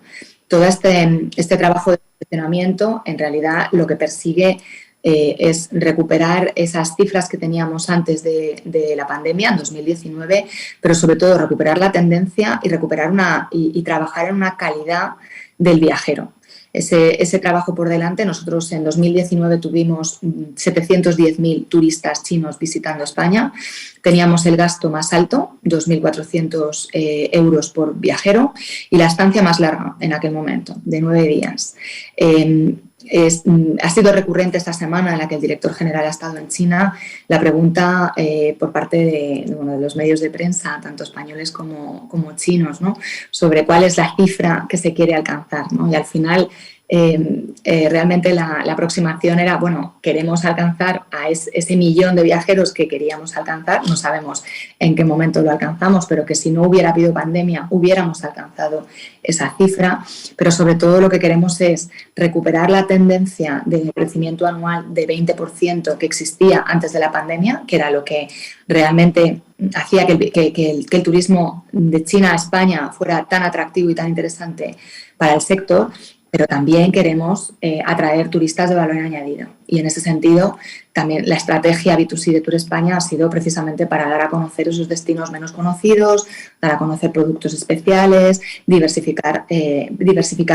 Todo este trabajo de posicionamiento, en realidad, lo que persigue es recuperar esas cifras que teníamos antes de la pandemia, en 2019, pero sobre todo recuperar la tendencia y recuperar y trabajar en una calidad del viajero. Ese trabajo por delante. Nosotros en 2019 tuvimos 710.000 turistas chinos visitando España. Teníamos el gasto más alto, 2.400 euros por viajero, y la estancia más larga en aquel momento, de 9 días. Ha sido recurrente esta semana en la que el director general ha estado en China la pregunta por parte de los medios de prensa, tanto españoles como chinos, ¿no?, sobre cuál es la cifra que se quiere alcanzar, ¿no? Y al final realmente la aproximación era, bueno, queremos alcanzar a ese millón de viajeros que queríamos alcanzar, no sabemos en qué momento lo alcanzamos, pero que si no hubiera habido pandemia hubiéramos alcanzado esa cifra, pero sobre todo lo que queremos es recuperar la tendencia de crecimiento anual de 20% que existía antes de la pandemia, que era lo que realmente hacía que el turismo de China a España fuera tan atractivo y tan interesante para el sector, pero también queremos atraer turistas de valor añadido. Y en ese sentido, también la estrategia B2C de Tour España ha sido precisamente para dar a conocer esos destinos menos conocidos, dar a conocer productos especiales, diversificar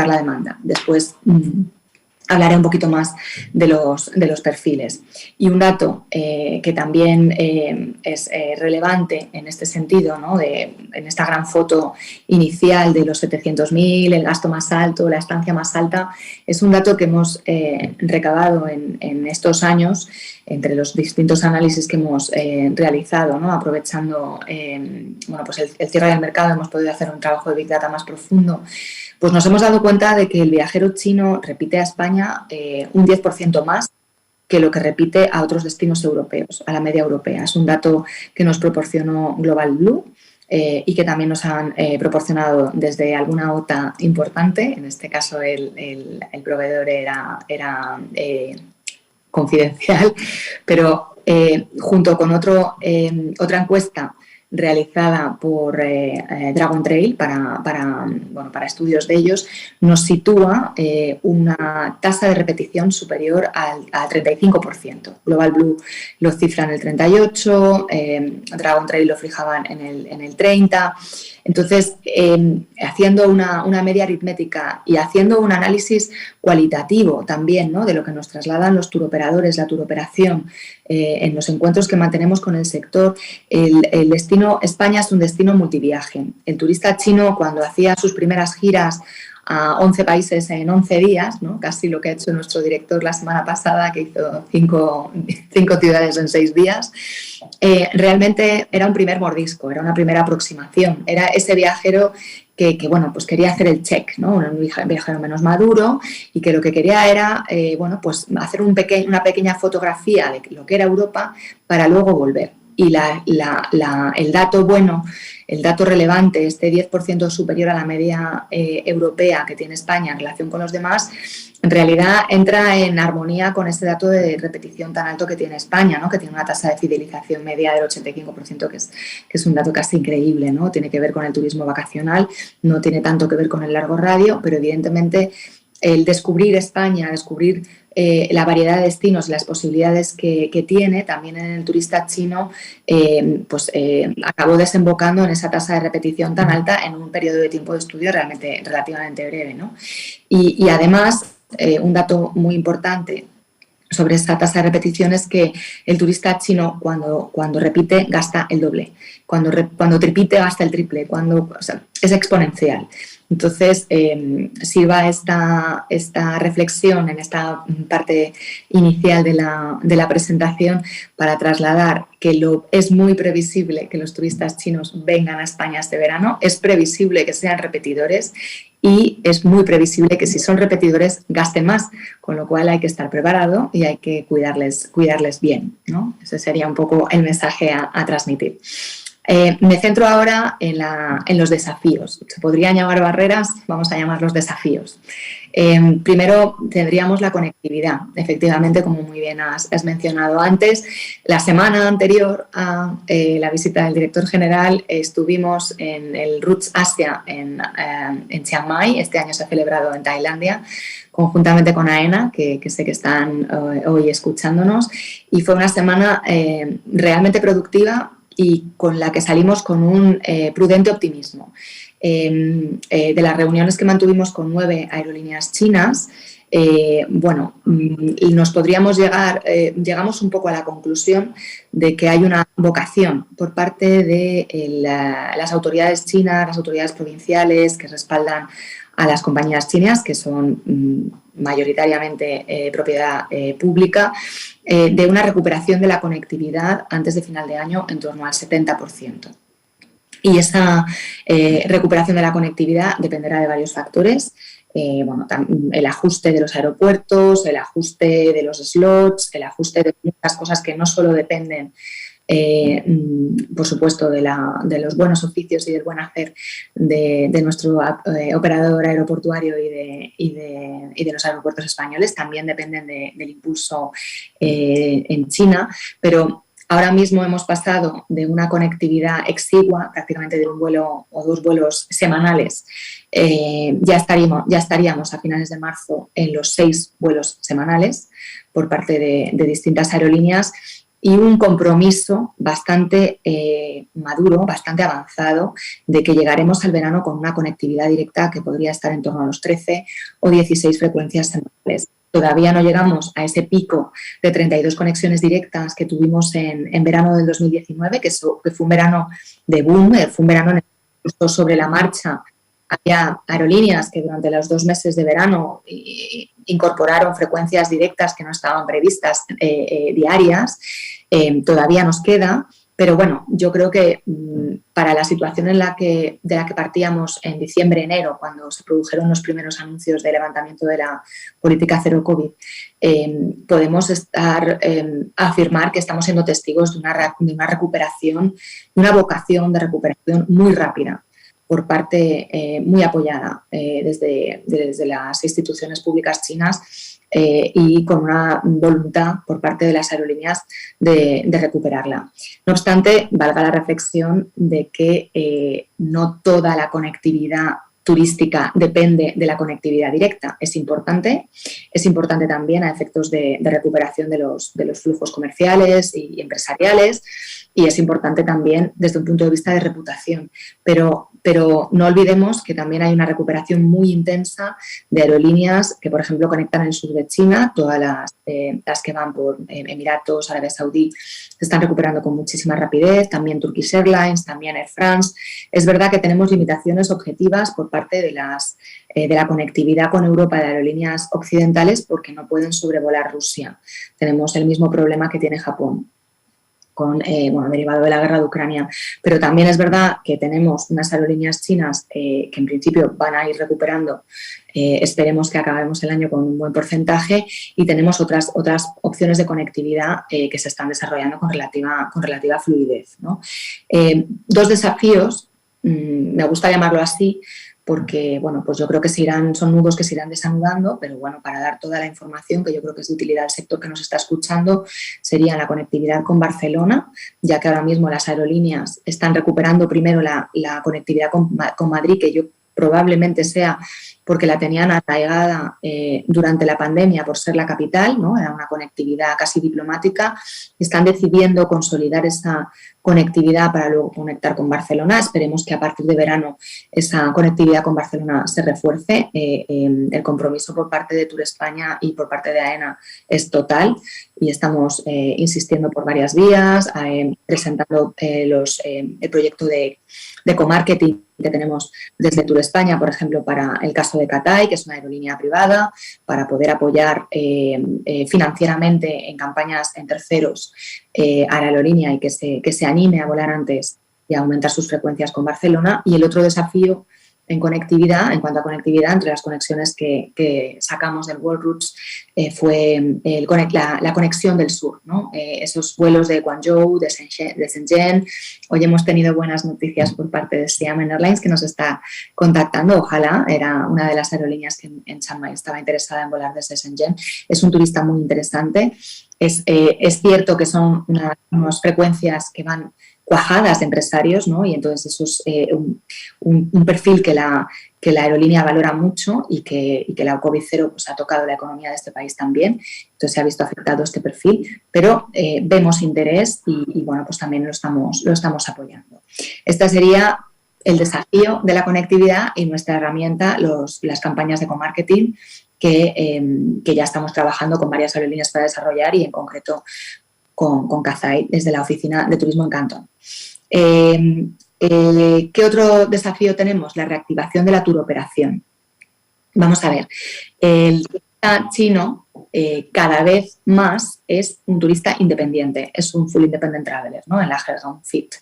la demanda. Después hablaré un poquito más de los perfiles. Y un dato que también es relevante en este sentido, ¿no?, en esta gran foto inicial de los 700.000, el gasto más alto, la estancia más alta, es un dato que hemos recabado en estos años entre los distintos análisis que hemos realizado, ¿no?, aprovechando pues el cierre del mercado. Hemos podido hacer un trabajo de Big Data más profundo. Pues nos hemos dado cuenta de que el viajero chino repite a España un 10% más que lo que repite a otros destinos europeos, a la media europea. Es un dato que nos proporcionó Global Blue y que también nos han proporcionado desde alguna OTA importante. En este caso el proveedor era confidencial, pero junto con otra encuesta realizada por Dragon Trail para estudios de ellos, nos sitúa una tasa de repetición superior al 35%. Global Blue lo cifra en el 38%, Dragon Trail lo fijaban en el 30%. Entonces, haciendo una media aritmética y haciendo un análisis cualitativo también, ¿no?, de lo que nos trasladan los turoperadores, la turoperación, en los encuentros que mantenemos con el sector, el destino España es un destino multiviaje. El turista chino, cuando hacía sus primeras giras a 11 países en 11 días, ¿no?, casi lo que ha hecho nuestro director la semana pasada, que hizo 5 ciudades en 6 días, realmente era un primer mordisco, era una primera aproximación, era ese viajero que pues quería hacer el check, ¿no?, un viajero menos maduro y que lo que quería era pues hacer una pequeña fotografía de lo que era Europa para luego volver. Y el dato bueno, el dato relevante, este 10% superior a la media europea que tiene España en relación con los demás, en realidad entra en armonía con ese dato de repetición tan alto que tiene España, ¿no?, que tiene una tasa de fidelización media del 85%, que es un dato casi increíble, ¿no? Tiene que ver con el turismo vacacional, no tiene tanto que ver con el largo radio, pero evidentemente el descubrir España, descubrir la variedad de destinos y las posibilidades que tiene también en el turista chino, acabó desembocando en esa tasa de repetición tan alta en un periodo de tiempo de estudio relativamente breve, ¿no? Y además, un dato muy importante sobre esta tasa de repetición es que el turista chino cuando repite gasta el doble, cuando tripite gasta el triple, es exponencial. Entonces, sirva esta reflexión en esta parte inicial de la presentación para trasladar que es muy previsible que los turistas chinos vengan a España este verano, es previsible que sean repetidores y es muy previsible que si son repetidores gasten más, con lo cual hay que estar preparado y hay que cuidarles bien, ¿no? Ese sería un poco el mensaje a transmitir. Me centro ahora en los desafíos. Se podrían llamar barreras, vamos a llamarlos desafíos. Primero tendríamos la conectividad. Efectivamente, como muy bien has mencionado antes, la semana anterior a la visita del director general estuvimos en el Roots Asia en Chiang Mai. Este año se ha celebrado en Tailandia, conjuntamente con AENA, que sé que están hoy escuchándonos, y fue una semana realmente productiva y con la que salimos con un prudente optimismo. De las reuniones que mantuvimos con 9 aerolíneas chinas, nos podríamos llegamos un poco a la conclusión de que hay una vocación por parte de las autoridades chinas, las autoridades provinciales que respaldan a las compañías chinas, que son mayoritariamente propiedad pública, de una recuperación de la conectividad antes de final de año en torno al 70%. Y esa recuperación de la conectividad dependerá de varios factores. El ajuste de los aeropuertos, el ajuste de los slots, el ajuste de muchas cosas que no solo dependen, por supuesto, de los buenos oficios y del buen hacer de nuestro operador aeroportuario y de los aeropuertos españoles, también dependen del impulso en China, pero ahora mismo hemos pasado de una conectividad exigua, prácticamente de un vuelo o 2 vuelos semanales. Ya estaríamos a finales de marzo en los 6 vuelos semanales por parte de distintas aerolíneas y un compromiso bastante maduro, bastante avanzado, de que llegaremos al verano con una conectividad directa que podría estar en torno a los 13 o 16 frecuencias semanales. Todavía no llegamos a ese pico de 32 conexiones directas que tuvimos en verano del 2019, que fue un verano de boom, fue un verano en el que justo sobre la marcha había aerolíneas que durante los 2 meses de verano incorporaron frecuencias directas que no estaban previstas diarias. Todavía nos queda, pero bueno, yo creo que para la situación de la que partíamos en diciembre, enero, cuando se produjeron los primeros anuncios de levantamiento de la política cero COVID, podemos afirmar que estamos siendo testigos de una recuperación, de una vocación de recuperación muy rápida, por parte muy apoyada desde las instituciones públicas chinas y con una voluntad por parte de las aerolíneas de recuperarla. No obstante, valga la reflexión de que no toda la conectividad turística depende de la conectividad directa. Es importante también a efectos de recuperación de los flujos comerciales y empresariales, y es importante también desde un punto de vista de reputación. Pero no olvidemos que también hay una recuperación muy intensa de aerolíneas que, por ejemplo, conectan el sur de China. Todas las que van por Emiratos, Arabia Saudí, se están recuperando con muchísima rapidez. También Turkish Airlines, también Air France. Es verdad que tenemos limitaciones objetivas por parte de la conectividad con Europa de aerolíneas occidentales porque no pueden sobrevolar Rusia. Tenemos el mismo problema que tiene Japón, derivado de la guerra de Ucrania. Pero también es verdad que tenemos unas aerolíneas chinas que en principio van a ir recuperando. Esperemos que acabemos el año con un buen porcentaje, y tenemos otras opciones de conectividad que se están desarrollando con relativa fluidez, ¿no? 2 desafíos, me gusta llamarlo así, porque pues yo creo que son nudos que se irán desanudando, pero para dar toda la información que yo creo que es de utilidad al sector que nos está escuchando, sería la conectividad con Barcelona, ya que ahora mismo las aerolíneas están recuperando primero la conectividad con Madrid, que yo probablemente sea porque la tenían arraigada durante la pandemia por ser la capital, ¿no? Era una conectividad casi diplomática. Están decidiendo consolidar esa conectividad para luego conectar con Barcelona. Esperemos que a partir de verano esa conectividad con Barcelona se refuerce. El compromiso por parte de Tour España y por parte de AENA es total, y estamos insistiendo por varias vías, presentando el proyecto de co-marketing que tenemos desde Tour España, por ejemplo, para el caso de Cathay, que es una aerolínea privada, para poder apoyar financieramente en campañas en terceros a la aerolínea y que se anime a volar antes y a aumentar sus frecuencias con Barcelona. Y el otro desafío en conectividad. En cuanto a conectividad, entre las conexiones que sacamos del World Routes fue la conexión del sur, ¿no? Esos vuelos de Guangzhou, de Shenzhen. Hoy hemos tenido buenas noticias por parte de Siam Airlines, que nos está contactando. Ojalá, era una de las aerolíneas que en Chiang Mai estaba interesada en volar desde Shenzhen. Es un turista muy interesante. Es cierto que son unas frecuencias que van cuajadas de empresarios, ¿no? Y entonces eso es un perfil que la aerolínea valora mucho y que la COVID-0 pues, ha tocado la economía de este país también. Entonces se ha visto afectado este perfil, pero vemos interés y bueno, pues también lo estamos apoyando. Este sería el desafío de la conectividad y nuestra herramienta, las campañas de co-marketing que ya estamos trabajando con varias aerolíneas para desarrollar y en concreto con Cathay desde la Oficina de Turismo en Cantón. ¿Qué otro desafío tenemos? La reactivación de la turoperación. Vamos a ver, el turista chino cada vez más es un turista independiente, es un full independent traveler, ¿no? En la jerga, un FIT.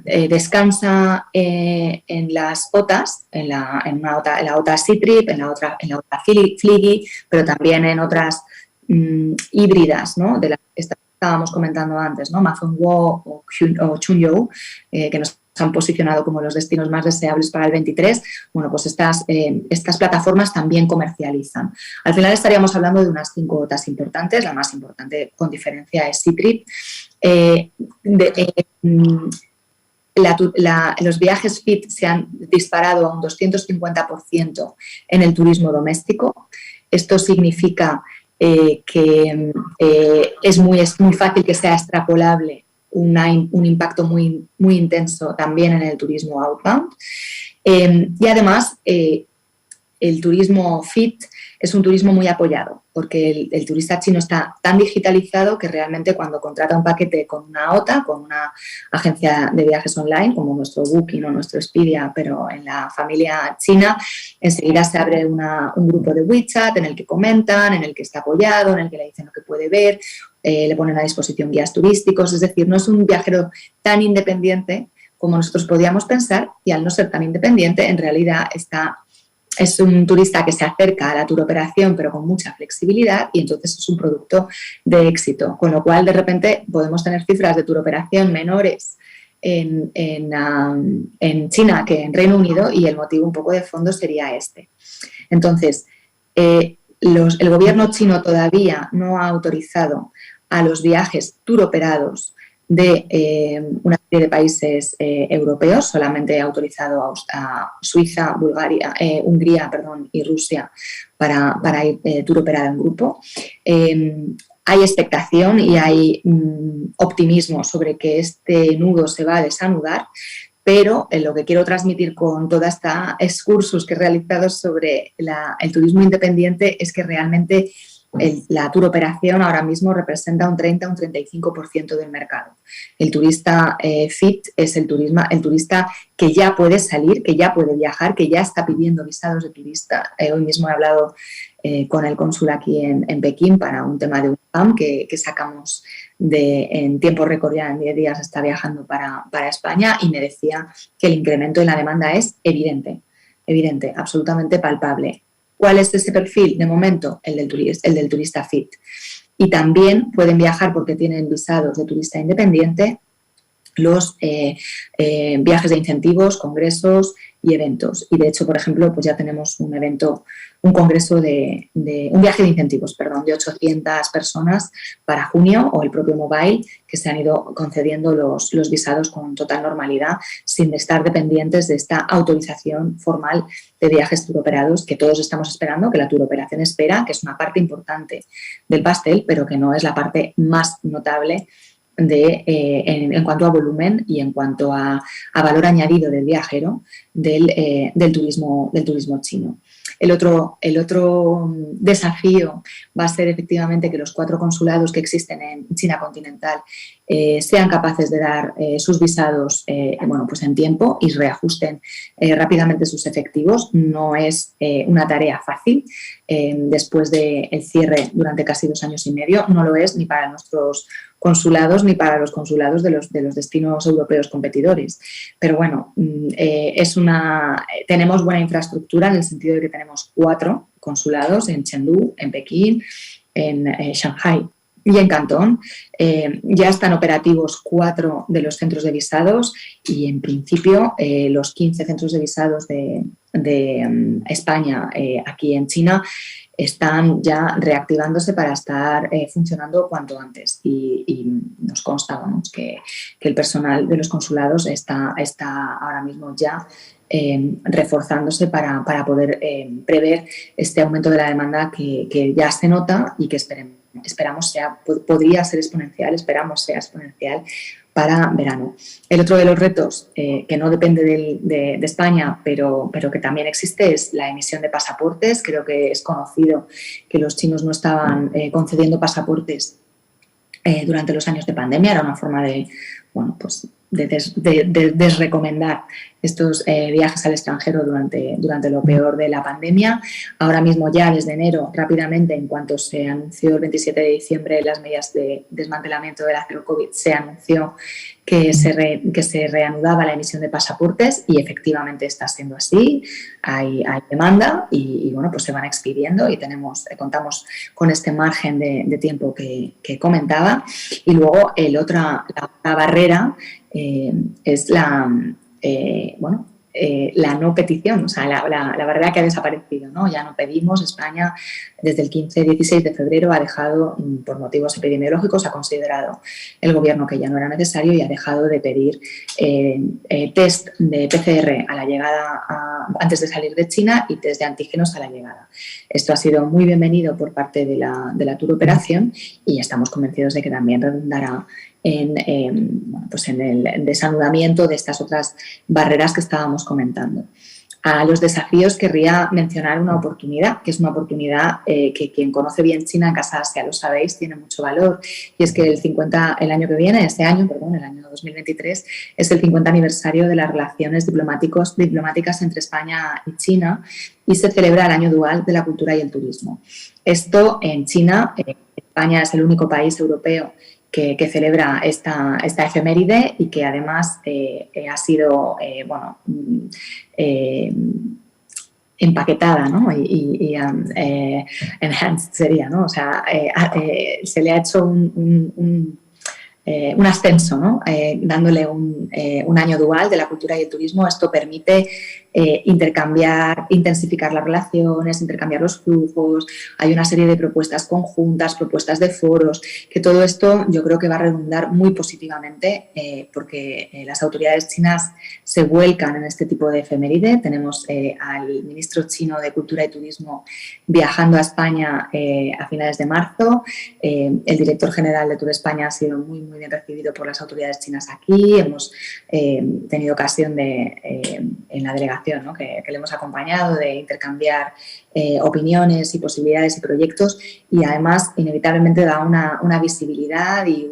Descansa en las OTAs, en la OTA Ctrip, en la OTA Fliggy, pero también en otras híbridas, ¿no? De las que estábamos comentando antes, ¿no? Mafengwo o Chunyou, que nos han posicionado como los destinos más deseables para el 23. Bueno, pues estas plataformas también comercializan. Al final estaríamos hablando de unas 5 OTAs importantes. La más importante con diferencia es Ctrip. Los viajes FIT se han disparado a un 250% en el turismo doméstico. Esto significa que es muy fácil que sea extrapolable un impacto muy intenso también en el turismo outbound. Y además, el turismo FIT es un turismo muy apoyado, porque el turista chino está tan digitalizado que realmente cuando contrata un paquete con una OTA, con una agencia de viajes online, como nuestro Booking o nuestro Expedia, pero en la familia china, enseguida se abre un grupo de WeChat en el que comentan, en el que está apoyado, en el que le dicen lo que puede ver, le ponen a disposición guías turísticos. Es decir, no es un viajero tan independiente como nosotros podíamos pensar, y al no ser tan independiente, en realidad es un turista que se acerca a la turoperación pero con mucha flexibilidad, y entonces es un producto de éxito, con lo cual de repente podemos tener cifras de turoperación menores en China que en Reino Unido, y el motivo un poco de fondo sería este. Entonces, el gobierno chino todavía no ha autorizado a los viajes turoperados de una serie de países europeos. Solamente ha autorizado a Suiza, Bulgaria, Hungría, y Rusia para ir turoperada en grupo. Hay expectación y hay optimismo sobre que este nudo se va a desanudar, pero lo que quiero transmitir con toda esta excursus que he realizado sobre el turismo independiente es que realmente la turoperación ahora mismo representa un 30 o un 35% del mercado. El turista FIT es el turista que ya puede salir, que ya puede viajar, que ya está pidiendo visados de turista. Hoy mismo he hablado con el cónsul aquí en Pekín para un tema de un PAM que sacamos en tiempo récord, ya en 10 días está viajando para España, y me decía que el incremento en la demanda es evidente, absolutamente palpable. ¿Cuál es ese perfil? De momento, el del turista FIT. Y también pueden viajar, porque tienen visados de turista independiente, los viajes de incentivos, congresos y eventos. Y de hecho, por ejemplo, pues ya tenemos un congreso un viaje de incentivos, de 800 personas para junio, o el propio Mobile, que se han ido concediendo los visados con total normalidad, sin estar dependientes de esta autorización formal de viajes turoperados que todos estamos esperando, que la turoperación espera, que es una parte importante del pastel, pero que no es la parte más notable en cuanto a volumen y en cuanto a valor añadido del viajero del turismo chino. El otro desafío va a ser efectivamente que los 4 consulados que existen en China continental sean capaces de dar sus visados pues en tiempo y reajusten rápidamente sus efectivos. No es una tarea fácil después del cierre durante casi 2 años y medio. No lo es ni para nuestros consulados ni para los consulados de los destinos europeos competidores. Pero bueno, tenemos buena infraestructura en el sentido de que tenemos 4 consulados en Chengdu, en Pekín, en Shanghai y en Cantón. Ya están operativos 4 de los centros de visados y en principio los 15 centros de visados de España aquí en China están ya reactivándose para estar funcionando cuanto antes y nos consta, vamos, que el personal de los consulados está ahora mismo ya reforzándose para poder prever este aumento de la demanda que ya se nota y que esperamos podría ser exponencial, esperamos sea exponencial para verano. El otro de los retos, que no depende de España, pero que también existe, es la emisión de pasaportes. Creo que es conocido que los chinos no estaban concediendo pasaportes durante los años de pandemia. Era una forma de desrecomendar estos viajes al extranjero durante lo peor de la pandemia. Ahora mismo ya desde enero, rápidamente, en cuanto se anunció el 27 de diciembre las medidas de desmantelamiento de la Zero COVID, se anunció que se reanudaba la emisión de pasaportes y efectivamente está siendo así. Hay demanda y bueno, pues se van expidiendo y contamos con este margen de tiempo que comentaba. Y luego la otra barrera es la no petición, o sea, la barrera que ha desaparecido, ¿no? Ya no pedimos. España desde el 15-16 de febrero ha dejado, por motivos epidemiológicos, ha considerado el gobierno que ya no era necesario y ha dejado de pedir test de PCR a la llegada antes de salir de China y test de antígenos a la llegada. Esto ha sido muy bienvenido por parte de la Tour Operación y estamos convencidos de que también redundará en el desanudamiento de estas otras barreras que estábamos comentando. A los desafíos querría mencionar una oportunidad, que es una oportunidad que quien conoce bien China en casa Asia, lo sabéis, tiene mucho valor, y es que el año 2023, es el 50 aniversario de las relaciones diplomáticas entre España y China y se celebra el año dual de la cultura y el turismo. Esto en China, España es el único país europeo que celebra esta efeméride y que además ha sido empaquetada, ¿no? y enhanced sería, ¿no? O sea, se le ha hecho un ascenso, ¿no? Dándole un año dual de la cultura y el turismo. Esto permite intensificar las relaciones, intercambiar los flujos. Hay una serie de propuestas conjuntas, propuestas de foros, que todo esto yo creo que va a redundar muy positivamente porque las autoridades chinas se vuelcan en este tipo de efeméride. Tenemos al ministro chino de Cultura y Turismo viajando a España a finales de marzo. El director general de Tour España ha sido muy, muy bien recibido por las autoridades chinas aquí. Hemos tenido ocasión en la delegación, ¿no? que le hemos acompañado, de intercambiar opiniones y posibilidades y proyectos, y además inevitablemente da una visibilidad y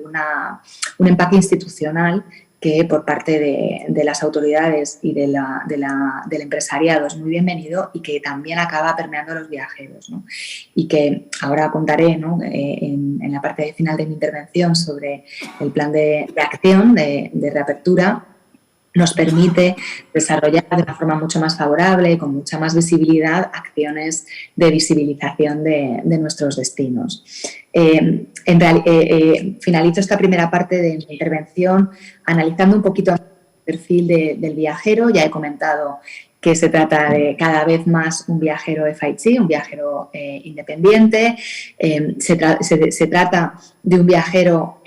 un empaque institucional que por parte de las autoridades y del empresariado es muy bienvenido y que también acaba permeando a los viajeros, ¿no? Y que ahora contaré, ¿no? en la parte final de mi intervención sobre el plan de acción de reapertura. Nos permite desarrollar de una forma mucho más favorable y con mucha más visibilidad acciones de visibilización de nuestros destinos. Finalizo esta primera parte de mi intervención analizando un poquito el perfil del viajero. Ya he comentado que se trata de cada vez más un viajero FIT, un viajero independiente. Se trata de un viajero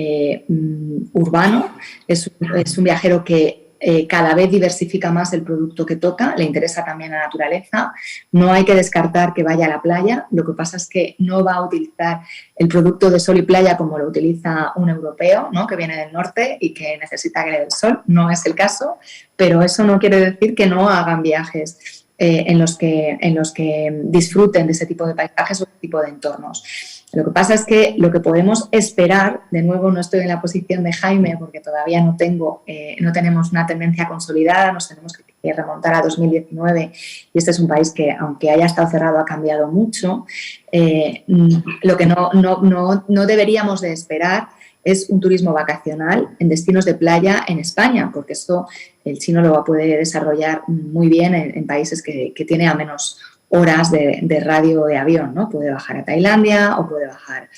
urbano, es un viajero que cada vez diversifica más el producto que toca, le interesa también la naturaleza. No hay que descartar que vaya a la playa, lo que pasa es que no va a utilizar el producto de sol y playa como lo utiliza un europeo, ¿no? Que viene del norte y que necesita que le dé el sol. No es el caso, pero eso no quiere decir que no hagan viajes en los que disfruten de ese tipo de paisajes o ese tipo de entornos. Lo que pasa es que lo que podemos esperar, de nuevo no estoy en la posición de Jaime porque todavía no tenemos una tendencia consolidada, nos tenemos que remontar a 2019 y este es un país que, aunque haya estado cerrado, ha cambiado mucho. Lo que no deberíamos de esperar es un turismo vacacional en destinos de playa en España, porque esto el chino lo va a poder desarrollar muy bien en países que tiene a menos horas de radio de avión, ¿no? Puede bajar a Tailandia o puede bajar,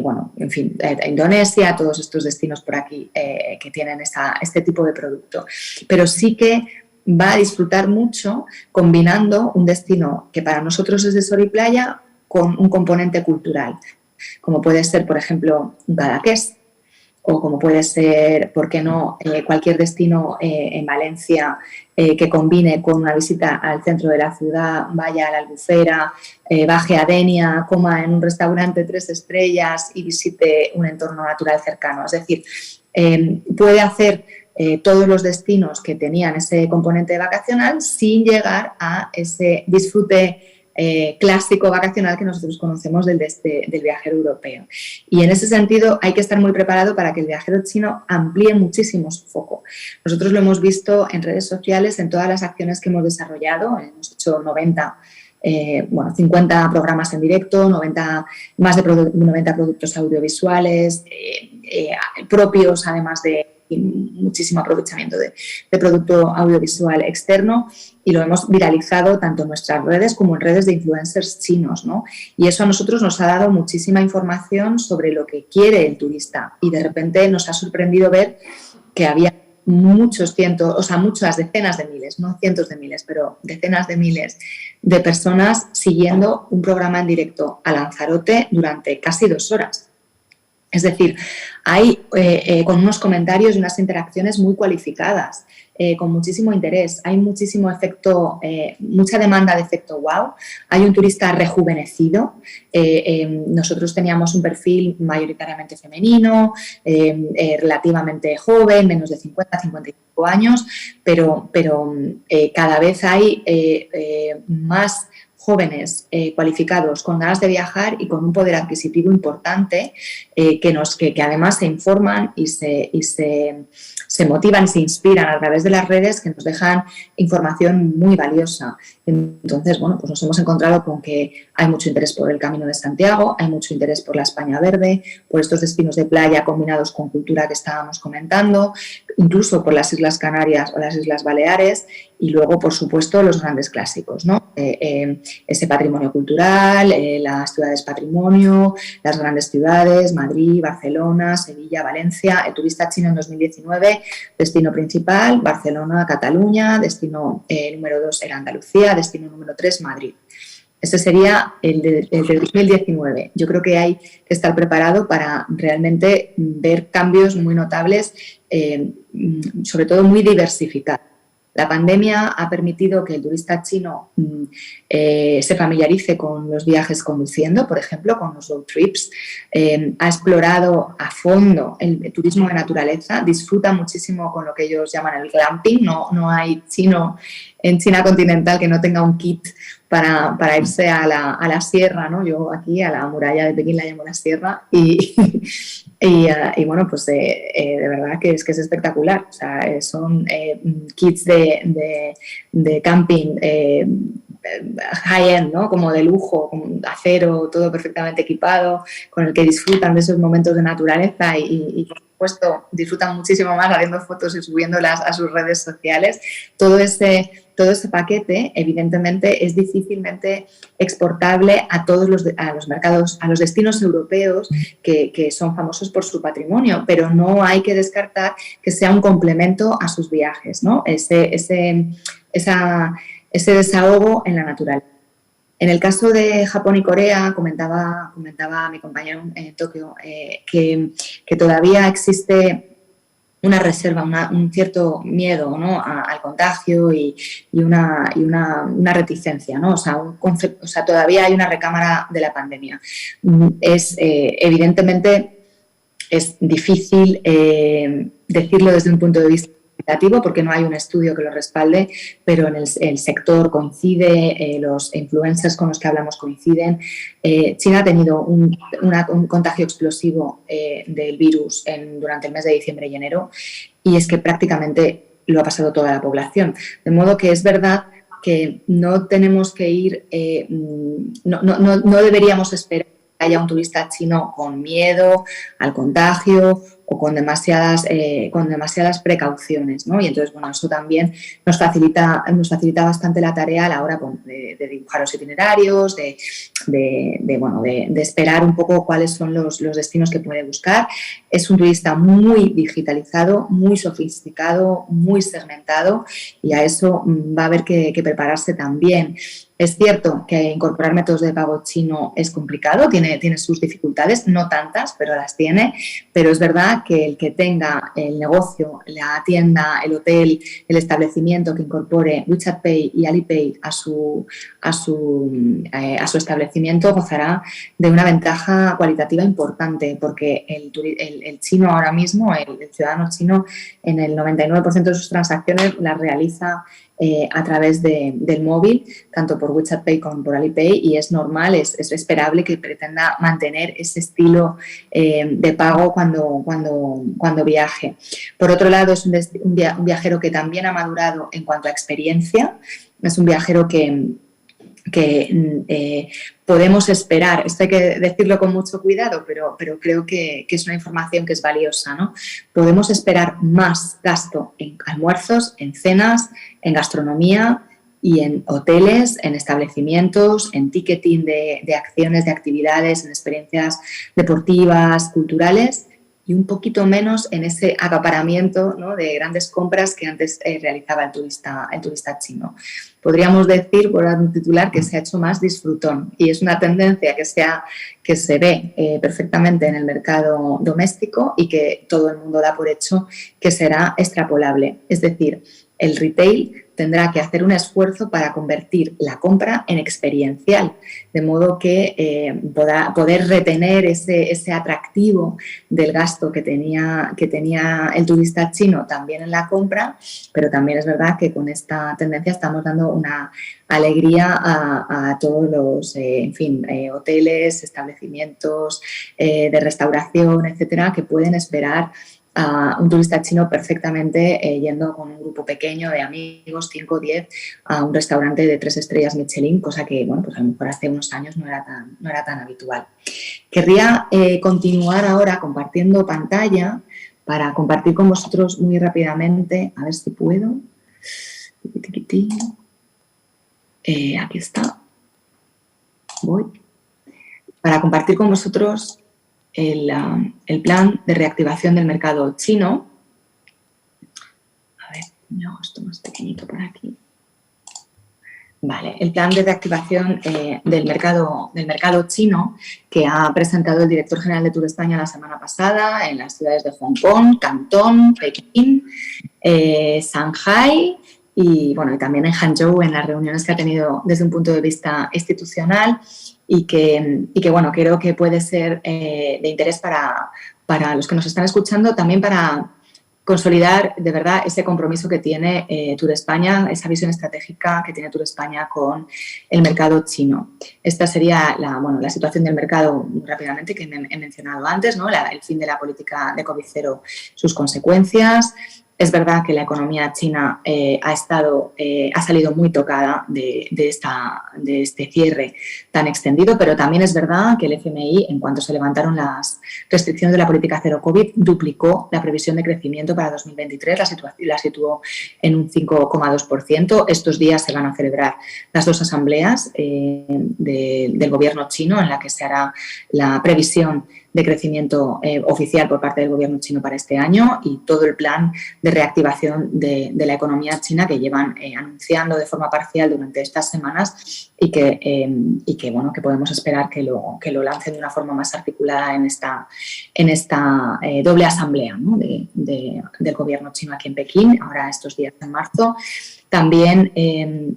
bueno, en fin, a Indonesia, todos estos destinos por aquí que tienen este tipo de producto. Pero sí que va a disfrutar mucho combinando un destino que para nosotros es de sol y playa con un componente cultural, como puede ser, por ejemplo, un Cadaqués, o como puede ser, ¿por qué no?, cualquier destino en Valencia que combine con una visita al centro de la ciudad, vaya a la Albufera, baje a Denia, coma en un restaurante 3 estrellas y visite un entorno natural cercano. Es decir, puede hacer todos los destinos que tenían ese componente vacacional sin llegar a ese disfrute clásico vacacional que nosotros conocemos del viajero europeo. Y en ese sentido hay que estar muy preparado para que el viajero chino amplíe muchísimo su foco. Nosotros lo hemos visto en redes sociales, en todas las acciones que hemos desarrollado. Hemos hecho 50 programas en directo, más de 90 productos audiovisuales propios, además de muchísimo aprovechamiento de producto audiovisual externo, y lo hemos viralizado tanto en nuestras redes como en redes de influencers chinos, ¿no? Y eso a nosotros nos ha dado muchísima información sobre lo que quiere el turista, y de repente nos ha sorprendido ver que había muchas decenas de miles, no cientos de miles, pero decenas de miles de personas siguiendo un programa en directo a Lanzarote durante casi 2 horas. Es decir, hay con unos comentarios y unas interacciones muy cualificadas, con muchísimo interés. Hay muchísimo efecto, mucha demanda de efecto wow. Hay un turista rejuvenecido. Nosotros teníamos un perfil mayoritariamente femenino, relativamente joven, menos de 50, 55 años, pero cada vez hay más jóvenes cualificados con ganas de viajar y con un poder adquisitivo importante que además se informan y se motivan y se inspiran a través de las redes, que nos dejan información muy valiosa. Entonces, bueno, pues nos hemos encontrado con que hay mucho interés por el Camino de Santiago, hay mucho interés por la España Verde, por estos destinos de playa combinados con cultura que estábamos comentando, incluso por las Islas Canarias o las Islas Baleares, y luego, por supuesto, los grandes clásicos, ¿no? Ese patrimonio cultural, las ciudades patrimonio, las grandes ciudades, Madrid, Barcelona, Sevilla, Valencia. El turista chino en 2019, destino principal, Barcelona, Cataluña, destino número 2 era Andalucía, destino número 3, Madrid. Ese sería el de 2019. Yo creo que hay que estar preparado para realmente ver cambios muy notables, sobre todo muy diversificados. La pandemia ha permitido que el turista chino se familiarice con los viajes conduciendo, por ejemplo, con los road trips. Ha explorado a fondo el turismo de naturaleza, disfruta muchísimo con lo que ellos llaman el glamping. No hay chino en China continental que no tenga un kit para irse a la sierra, ¿no? Yo aquí a la muralla de Pekín la llamo la sierra y bueno, pues de verdad que es espectacular. O sea, son kits de camping high-end, ¿no? Como de lujo, con acero, todo perfectamente equipado, con el que disfrutan de esos momentos de naturaleza y por supuesto, disfrutan muchísimo más haciendo fotos y subiéndolas a sus redes sociales. Todo ese paquete, evidentemente, es difícilmente exportable a todos los mercados, a los destinos europeos que son famosos por su patrimonio, pero no hay que descartar que sea un complemento a sus viajes, ¿no? Ese desahogo en la naturaleza. En el caso de Japón y Corea, comentaba mi compañero en Tokio que todavía existe una reserva, un cierto miedo, ¿no?, al contagio y una reticencia, ¿no? O sea, todavía hay una recámara de la pandemia. Evidentemente es difícil decirlo desde un punto de vista porque no hay un estudio que lo respalde, pero en el sector coincide, los influencers con los que hablamos coinciden. China ha tenido un contagio explosivo del virus durante el mes de diciembre y enero, y es que prácticamente lo ha pasado toda la población. De modo que es verdad que no tenemos que ir, no deberíamos esperar haya un turista chino con miedo al contagio o con demasiadas precauciones, ¿no? Y entonces, bueno, eso también nos facilita bastante la tarea a la hora de dibujar los itinerarios, de esperar un poco cuáles son los destinos que puede buscar. Es un turista muy digitalizado, muy sofisticado, muy segmentado, y a eso va a haber que prepararse también. Es cierto que incorporar métodos de pago chino es complicado, tiene sus dificultades, no tantas, pero las tiene, pero es verdad que el que tenga el negocio, la tienda, el hotel, el establecimiento que incorpore WeChat Pay y Alipay a su establecimiento gozará de una ventaja cualitativa importante, porque el chino ahora mismo, el ciudadano chino, en el 99% de sus transacciones las realiza a través del móvil, tanto por WeChat Pay como por Alipay, y es normal, es esperable que pretenda mantener ese estilo de pago cuando viaje. Por otro lado, es un viajero que también ha madurado en cuanto a experiencia, es un viajero que podemos esperar, esto hay que decirlo con mucho cuidado, pero creo que es una información que es valiosa, ¿no? Podemos esperar más gasto en almuerzos, en cenas, en gastronomía y en hoteles, en establecimientos, en ticketing de acciones, de actividades, en experiencias deportivas, culturales, y un poquito menos en ese acaparamiento, ¿no?, de grandes compras que antes realizaba el turista chino. Podríamos decir, por un titular, que se ha hecho más disfrutón, y es una tendencia que se ve perfectamente en el mercado doméstico y que todo el mundo da por hecho que será extrapolable. Es decir, el retail tendrá que hacer un esfuerzo para convertir la compra en experiencial, de modo que poder retener ese atractivo del gasto que tenía el turista chino también en la compra, pero también es verdad que con esta tendencia estamos dando una alegría a todos los hoteles, establecimientos de restauración, etcétera, que pueden esperar a un turista chino perfectamente yendo con un grupo pequeño de amigos, 5 o 10, a un restaurante de 3 estrellas Michelin, cosa que, bueno, pues a lo mejor hace unos años no era tan habitual. Querría continuar ahora compartiendo pantalla para compartir con vosotros muy rápidamente, a ver si puedo. Aquí está. Voy. Para compartir con vosotros el plan de reactivación del mercado chino. A ver, me hago esto más pequeñito por aquí. Vale, el plan de reactivación del mercado chino que ha presentado el director general de Tour España la semana pasada en las ciudades de Hong Kong, Cantón, Pekín, Shanghái y también en Hangzhou, en las reuniones que ha tenido desde un punto de vista institucional. Y que creo que puede ser de interés para los que nos están escuchando, también para consolidar de verdad ese compromiso que tiene Tour España, esa visión estratégica que tiene Tour España con el mercado chino. Esta sería la situación del mercado, muy rápidamente, que he mencionado antes, ¿no? El fin de la política de COVID-0, sus consecuencias. Es verdad que la economía china ha salido muy tocada de este cierre tan extendido, pero también es verdad que el FMI, en cuanto se levantaron las restricciones de la política cero COVID, duplicó la previsión de crecimiento para 2023, la situó en un 5,2%. Estos días se van a celebrar las 2 asambleas del gobierno chino, en la que se hará la previsión de crecimiento oficial por parte del gobierno chino para este año y todo el plan de reactivación de la economía china que llevan anunciando de forma parcial durante estas semanas y que podemos esperar que lo lancen de una forma más articulada en esta doble asamblea, ¿no?, del gobierno chino aquí en Pekín, ahora estos días en marzo. También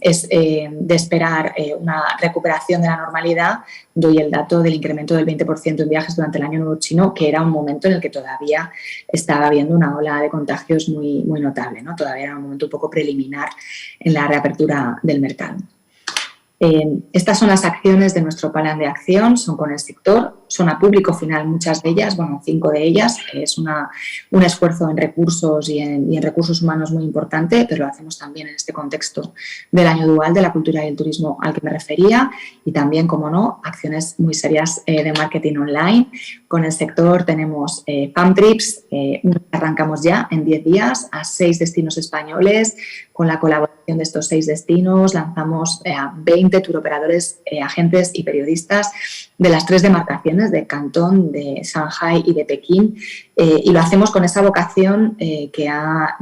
es de esperar una recuperación de la normalidad. Doy el dato del incremento del 20% en viajes durante el Año Nuevo Chino, que era un momento en el que todavía estaba habiendo una ola de contagios muy, muy notable, ¿no? Todavía era un momento un poco preliminar en la reapertura del mercado. Estas son las acciones de nuestro plan de acción, son con el sector, son a público final muchas de ellas, bueno, 5 de ellas. Es un esfuerzo en recursos y en recursos humanos muy importante, pero lo hacemos también en este contexto del año dual de la cultura y el turismo al que me refería, y también, como no, acciones muy serias de marketing online. Con el sector tenemos Farm Trips, arrancamos ya en 10 días a 6 destinos españoles. Con la colaboración de estos 6 destinos lanzamos a 20 turoperadores, agentes y periodistas de las 3 demarcaciones de Cantón, de Shanghái y de Pekín, y lo hacemos con esa vocación que ha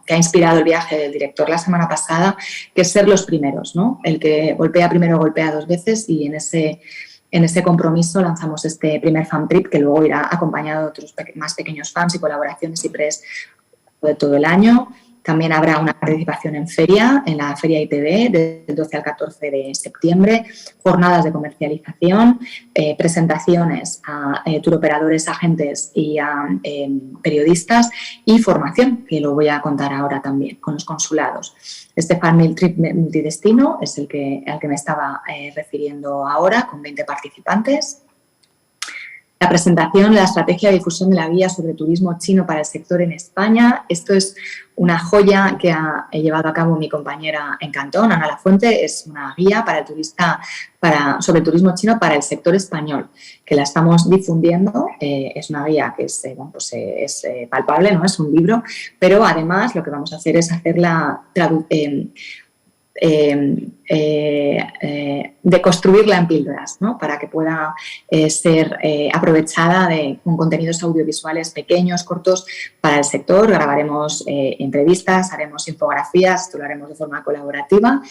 inspirado el viaje del director la semana pasada, que es ser los primeros, ¿no? El que golpea primero golpea 2 veces, y en ese compromiso lanzamos este primer Farm Trip, que luego irá acompañado de otros más pequeños FAMs y colaboraciones y press de todo el año. También habrá una participación en la Feria ITV, del 12 al 14 de septiembre, jornadas de comercialización, presentaciones a turoperadores, agentes y a periodistas, y formación, que lo voy a contar ahora también, con los consulados. Este Farm Trip multidestino es al que me estaba refiriendo ahora, con 20 participantes. La presentación de la estrategia de difusión de la guía sobre turismo chino para el sector en España. Esto es una joya que ha llevado a cabo mi compañera en Cantón, Ana Lafuente. Es una guía para el turista sobre turismo chino para el sector español, que la estamos difundiendo. Es una guía que es palpable, ¿no? Es un libro, pero además lo que vamos a hacer es hacerla deconstruirla en píldoras, ¿no? Para que pueda ser aprovechada con contenidos audiovisuales pequeños, cortos, para el sector. Grabaremos entrevistas, haremos infografías, esto lo haremos de forma colaborativa,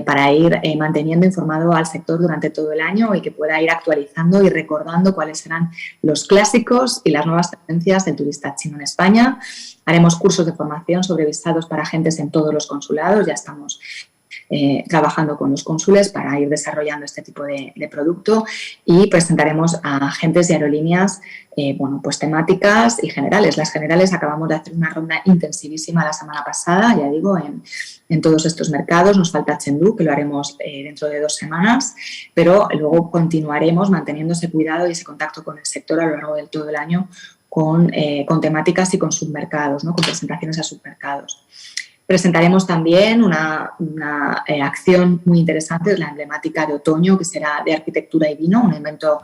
para ir manteniendo informado al sector durante todo el año, y que pueda ir actualizando y recordando cuáles serán los clásicos y las nuevas tendencias del turista chino en España. Haremos cursos de formación sobre visados para agentes en todos los consulados. Ya estamos trabajando con los cónsules para ir desarrollando este tipo de producto, y presentaremos a agentes y aerolíneas pues temáticas y generales. Las generales acabamos de hacer una ronda intensivísima la semana pasada, ya digo, en todos estos mercados. Nos falta Chengdu, que lo haremos dentro de 2 semanas, pero luego continuaremos manteniendo ese cuidado y ese contacto con el sector a lo largo de todo el año, con temáticas y con submercados, ¿no? Con presentaciones a submercados. Presentaremos también una acción muy interesante, la emblemática de otoño, que será de arquitectura y vino, un evento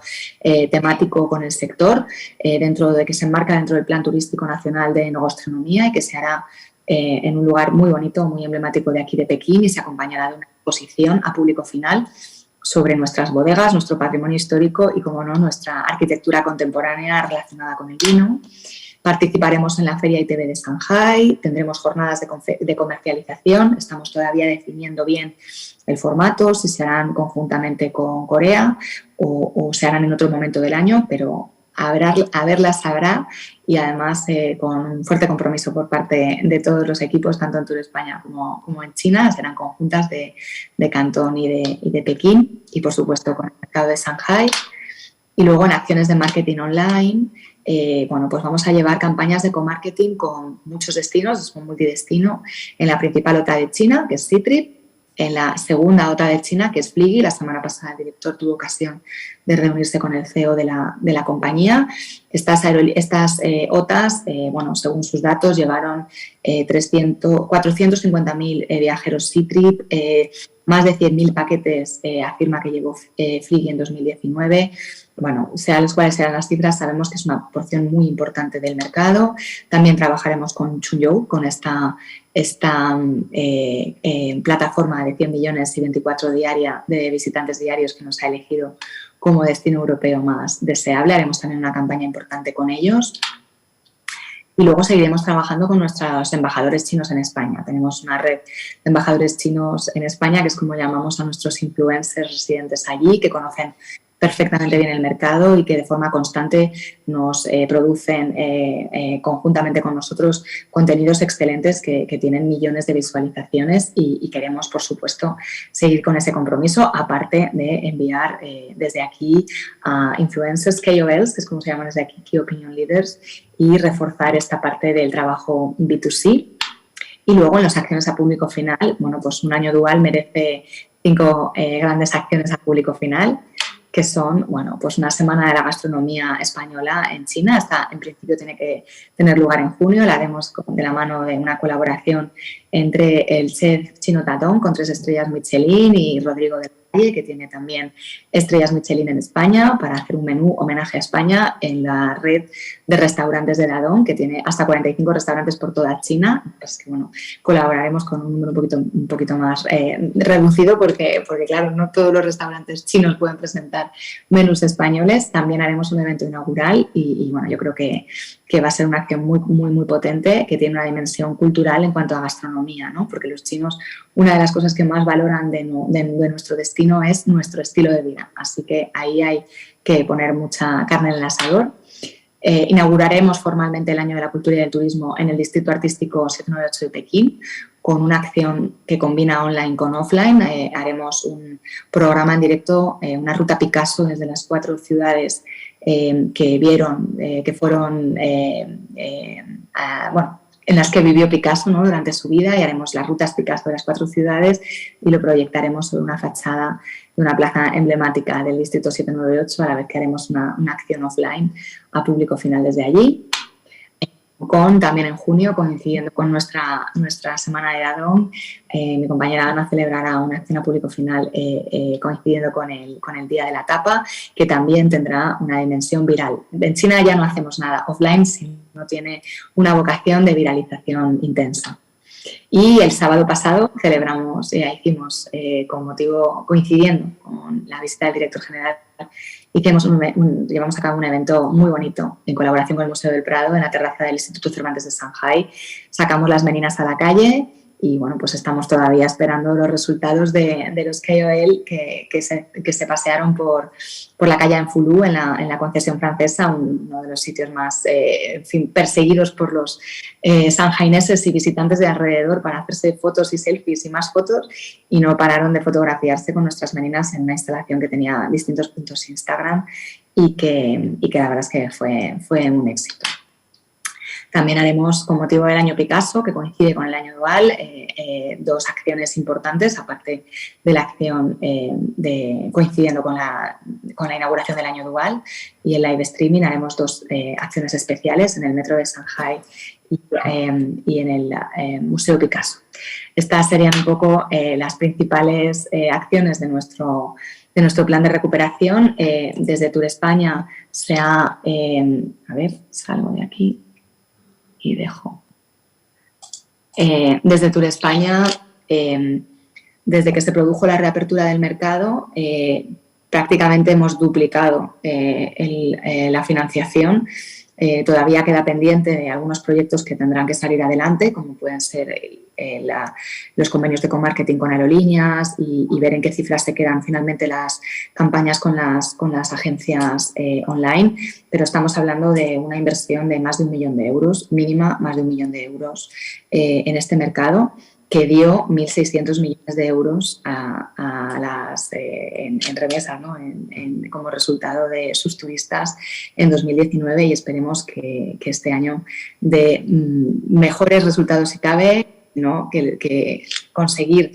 temático con el sector, que se enmarca dentro del Plan Turístico Nacional de Enogastronomía, y que se hará en un lugar muy bonito, muy emblemático de aquí de Pekín, y se acompañará de una exposición a público final sobre nuestras bodegas, nuestro patrimonio histórico y, como no, nuestra arquitectura contemporánea relacionada con el vino. Participaremos en la Feria ITV de Shanghái, tendremos jornadas de comercialización. Estamos todavía definiendo bien el formato, si se harán conjuntamente con Corea o se harán en otro momento del año, pero haberlas habrá, y además con un fuerte compromiso por parte de todos los equipos, tanto en Tour España como en China. Serán conjuntas de Cantón y de Pekín, y por supuesto con el mercado de Shanghái. Y luego en acciones de marketing online, pues vamos a llevar campañas de co-marketing con muchos destinos, es un multidestino, en la principal OTA de China, que es Ctrip, en la segunda OTA de China, que es Fliggy. La semana pasada el director tuvo ocasión de reunirse con el CEO de la compañía. Estas OTAs, según sus datos, llevaron 450.000 viajeros Ctrip, más de 100.000 paquetes afirma que llevó Fliggy en 2019. Bueno, sean cuáles sean las cifras, sabemos que es una porción muy importante del mercado. También trabajaremos con Chunyu, con esta plataforma de 100 millones y 24 de visitantes diarios que nos ha elegido como destino europeo más deseable. Haremos también una campaña importante con ellos. Y luego seguiremos trabajando con nuestros embajadores chinos en España. Tenemos una red de embajadores chinos en España, que es como llamamos a nuestros influencers residentes allí, que conocen perfectamente bien el mercado y que de forma constante nos producen conjuntamente con nosotros contenidos excelentes que tienen millones de visualizaciones, y queremos, por supuesto, seguir con ese compromiso, aparte de enviar desde aquí a influencers, KOLs, que es como se llaman desde aquí, Key Opinion Leaders, y reforzar esta parte del trabajo B2C. Y luego en las acciones a público final, pues un año dual merece 5 grandes acciones al público final, que son, bueno, pues una semana de la gastronomía española en China. Esta, en principio, tiene que tener lugar en junio. La haremos de la mano de una colaboración entre el chef Chino Tatón, con 3 estrellas Michelin, y Rodrigo del Valle, que tiene también estrellas Michelin en España, para hacer un menú homenaje a España en la red de restaurantes de Dadong, que tiene hasta 45 restaurantes por toda China. Pues que, bueno, colaboraremos con un número un poquito más reducido, porque, claro, no todos los restaurantes chinos pueden presentar menús españoles. También haremos un evento inaugural y bueno, yo creo que va a ser una acción muy potente, que tiene una dimensión cultural en cuanto a gastronomía, ¿no? Porque los chinos, una de las cosas que más valoran de nuestro destino es nuestro estilo de vida. Así que ahí hay que poner mucha carne en el asador. Inauguraremos formalmente el Año de la Cultura y del Turismo en el Distrito Artístico 798 de Pekín, con una acción que combina online con offline. Haremos un programa en directo, una ruta Picasso desde las 4 ciudades que fueron en las que vivió Picasso, ¿no?, durante su vida, y haremos las rutas Picasso de las 4 ciudades y lo proyectaremos sobre una fachada de una plaza emblemática del Distrito 798, a la vez que haremos una acción offline a público final desde allí. También en junio, coincidiendo con nuestra semana de Dadong, mi compañera Ana celebrará una acción a público final coincidiendo con el Día de la Tapa, que también tendrá una dimensión viral. En China ya no hacemos nada offline, sino tiene una vocación de viralización intensa. Y el sábado pasado hicimos, coincidiendo con la visita del director general, llevamos a cabo un evento muy bonito en colaboración con el Museo del Prado en la terraza del Instituto Cervantes de Shanghái. Sacamos las meninas a la calle y, bueno, pues estamos todavía esperando los resultados de los KOL que se pasearon por la calle en Fulu, en la concesión francesa, uno de los sitios más perseguidos por los sanjaineses y visitantes de alrededor para hacerse fotos y selfies y más fotos, y no pararon de fotografiarse con nuestras meninas en una instalación que tenía distintos puntos Instagram y que la verdad es que fue un éxito. También haremos, con motivo del Año Picasso, que coincide con el Año Dual, 2 acciones importantes, aparte de la acción coincidiendo con la inauguración del Año Dual, y en live streaming haremos 2 acciones especiales en el metro de Shanghái y en el Museo Picasso. Estas serían un poco las principales acciones de nuestro plan de recuperación. Desde Tour España salgo de aquí y dejo. Desde Tour España, desde que se produjo la reapertura del mercado, prácticamente hemos duplicado la financiación. Todavía queda pendiente de algunos proyectos que tendrán que salir adelante, como pueden ser los convenios de co-marketing con aerolíneas y ver en qué cifras se quedan finalmente las campañas con las agencias online, pero estamos hablando de una inversión de más de 1 millón de euros, mínima más de 1 millón de euros en este mercado, que dio 1.600 millones de euros en remesa, ¿no?, como resultado de sus turistas en 2019, y esperemos que este año dé mejores resultados si cabe, ¿no?, que conseguir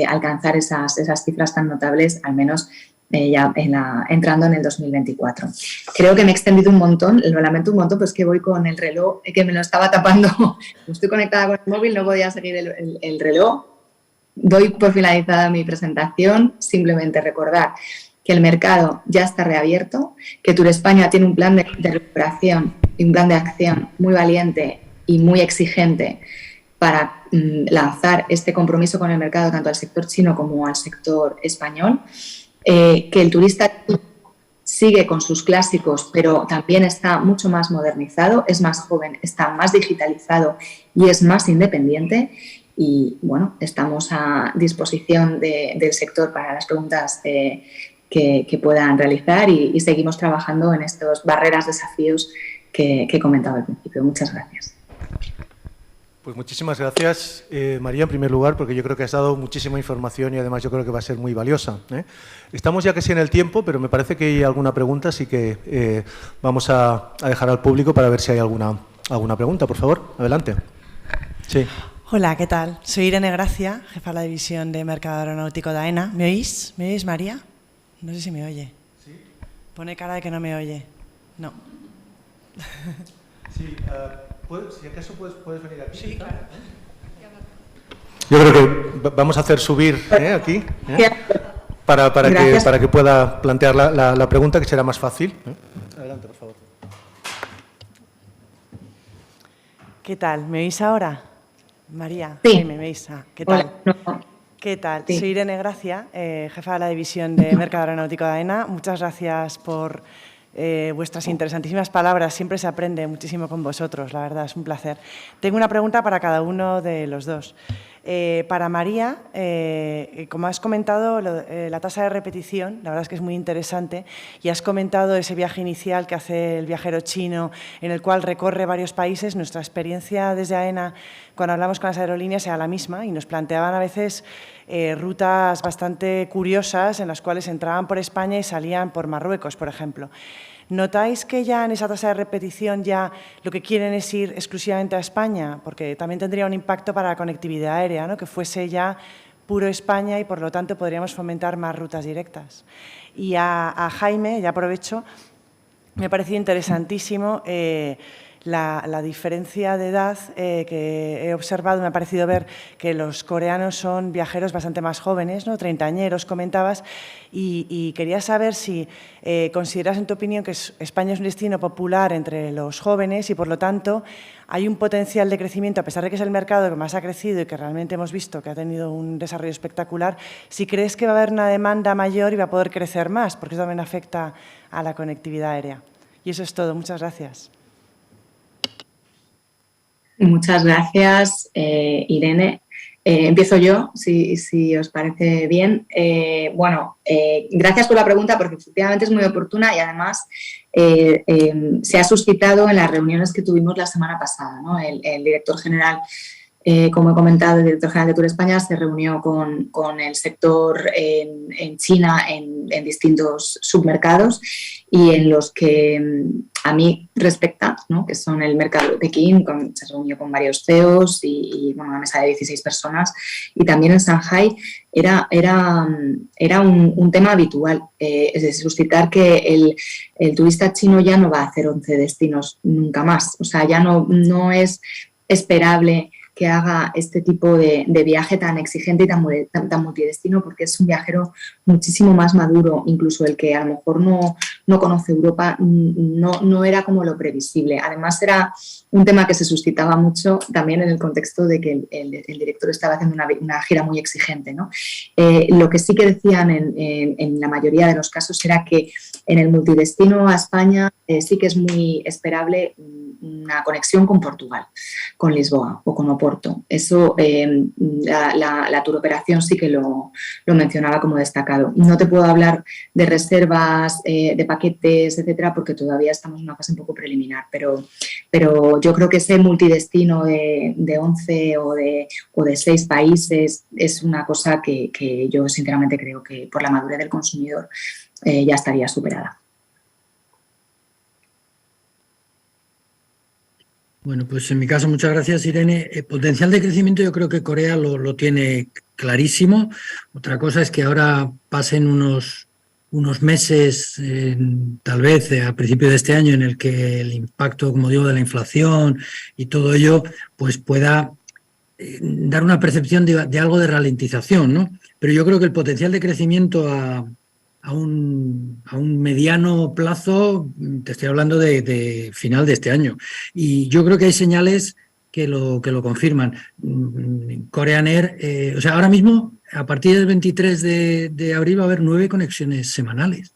alcanzar esas cifras tan notables, al menos ya entrando en el 2024. Creo que me he extendido un montón, lo lamento un montón, pero es que voy con el reloj que me lo estaba tapando. Estoy conectada con el móvil, no podía seguir el reloj. Doy por finalizada mi presentación. Simplemente recordar que el mercado ya está reabierto, que Tour España tiene un plan de recuperación y un plan de acción muy valiente y muy exigente para lanzar este compromiso con el mercado, tanto al sector chino como al sector español. Que el turista sigue con sus clásicos, pero también está mucho más modernizado, es más joven, está más digitalizado y es más independiente. Y, bueno, estamos a disposición del sector para las preguntas que puedan realizar y seguimos trabajando en estas barreras, desafíos que he comentado al principio. Muchas gracias. Pues muchísimas gracias, María, en primer lugar, porque yo creo que has dado muchísima información y además yo creo que va a ser muy valiosa. Estamos ya casi en el tiempo, pero me parece que hay alguna pregunta, así que vamos a dejar al público para ver si hay alguna pregunta. Por favor, adelante. Sí. Hola, ¿qué tal? Soy Irene Gracia, jefa de la división de Mercado Aeronáutico de AENA. ¿Me oís? ¿Me oís, María? No sé si me oye. ¿Sí? Pone cara de que no me oye. No. Sí, si acaso puedes venir aquí. Sí, claro. Yo creo que vamos a hacer subir aquí para que pueda plantear la pregunta, que será más fácil. Adelante, por favor. ¿Qué tal? ¿Me oís ahora? María, sí. ¿me oís? ¿Qué tal? Hola. ¿Qué tal? Sí. Soy Irene Gracia, jefa de la división de Mercado Aeronáutico de AENA. Muchas gracias por vuestras interesantísimas palabras. Siempre se aprende muchísimo con vosotros, la verdad, es un placer. Tengo una pregunta para cada uno de los dos. Para María, como has comentado, la tasa de repetición, la verdad es que es muy interesante, y has comentado ese viaje inicial que hace el viajero chino, en el cual recorre varios países. Nuestra experiencia desde AENA, cuando hablamos con las aerolíneas, era la misma, y nos planteaban a veces rutas bastante curiosas en las cuales entraban por España y salían por Marruecos, por ejemplo. ¿Notáis que ya en esa tasa de repetición ya lo que quieren es ir exclusivamente a España? Porque también tendría un impacto para la conectividad aérea, ¿no? Que fuese ya puro España y, por lo tanto, podríamos fomentar más rutas directas. Y a Jaime, ya aprovecho, me ha parecido interesantísimo la diferencia de edad que he observado. Me ha parecido ver que los coreanos son viajeros bastante más jóvenes, ¿no? Treintañeros, comentabas, y quería saber si consideras, en tu opinión, que España es un destino popular entre los jóvenes y, por lo tanto, hay un potencial de crecimiento, a pesar de que es el mercado que más ha crecido y que realmente hemos visto que ha tenido un desarrollo espectacular. Si crees que va a haber una demanda mayor y va a poder crecer más, porque eso también afecta a la conectividad aérea. Y eso es todo. Muchas gracias. Muchas gracias, Irene. Empiezo yo, si os parece bien. Gracias por la pregunta, porque efectivamente es muy oportuna y además se ha suscitado en las reuniones que tuvimos la semana pasada, ¿no? El director general, como he comentado, el director general de Tour España se reunió con el sector en China en distintos submercados, y en los que a mí respecta, ¿no? Que son el mercado de Pekín, se reunió con varios CEOs y una mesa de 16 personas, y también en Shanghái era un tema habitual, es de suscitar que el turista chino ya no va a hacer 11 destinos nunca más, o sea, ya no es esperable que haga este tipo de viaje tan exigente y tan multidestino, porque es un viajero muchísimo más maduro. Incluso el que a lo mejor no conoce Europa no era como lo previsible. Además, era un tema que se suscitaba mucho también en el contexto de que el director estaba haciendo una gira muy exigente, ¿no? Lo que sí que decían en la mayoría de los casos era que en el multidestino a España sí que es muy esperable una conexión con Portugal, con Lisboa o con Oporto. Eso la turoperación sí que lo mencionaba como destacado. No te puedo hablar de reservas, de paquetes, etcétera, porque todavía estamos en una fase un poco preliminar, pero yo creo que ese multidestino de 11 o de 6 países es una cosa que yo sinceramente creo que por la madurez del consumidor ya estaría superada. Bueno, pues en mi caso, muchas gracias, Irene. El potencial de crecimiento yo creo que Corea lo tiene clarísimo. Otra cosa es que ahora pasen unos meses, tal vez a principio de este año, en el que el impacto, como digo, de la inflación y todo ello, pues pueda dar una percepción de algo de ralentización, ¿no? Pero yo creo que el potencial de crecimiento a un mediano plazo, te estoy hablando de final de este año. Y yo creo que hay señales que lo confirman. Korean Air, ahora mismo, a partir del 23 de abril va a haber 9 conexiones semanales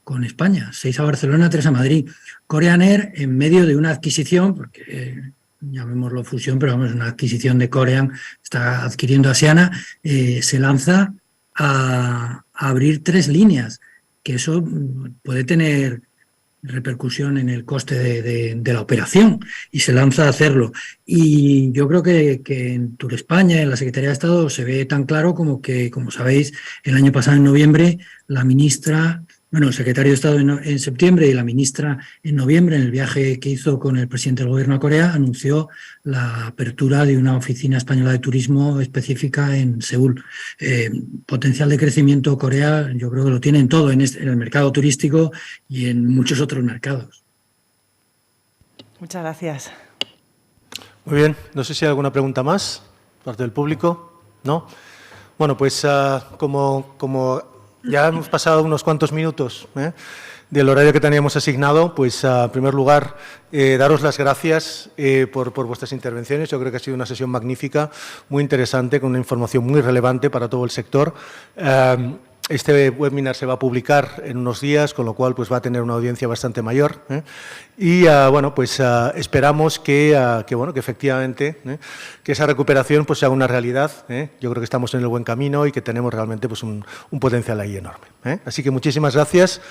con España, 6 a Barcelona, 3 a Madrid. Korean Air, en medio de una adquisición, porque llamémoslo fusión, pero vamos, una adquisición de Korean, está adquiriendo Asiana, se lanza a abrir 3 líneas, que eso puede tener repercusión en el coste de la operación, y se lanza a hacerlo. Y yo creo que en Tour España, en la Secretaría de Estado, se ve tan claro como que, como sabéis, el año pasado en noviembre la ministra Bueno, el secretario de Estado en septiembre y la ministra en noviembre, en el viaje que hizo con el presidente del Gobierno a Corea, anunció la apertura de una oficina española de turismo específica en Seúl. Potencial de crecimiento Corea, yo creo que lo tiene en todo, en el mercado turístico y en muchos otros mercados. Muchas gracias. Muy bien, no sé si hay alguna pregunta más, parte del público, ¿no? Bueno, pues como ya hemos pasado unos cuantos minutos del horario que teníamos asignado, pues en primer lugar daros las gracias por vuestras intervenciones. Yo creo que ha sido una sesión magnífica, muy interesante, con una información muy relevante para todo el sector. Este webinar se va a publicar en unos días, con lo cual pues va a tener una audiencia bastante mayor. Y bueno, pues esperamos que efectivamente que esa recuperación pues sea una realidad. Yo creo que estamos en el buen camino y que tenemos realmente pues un potencial ahí enorme. Así que muchísimas gracias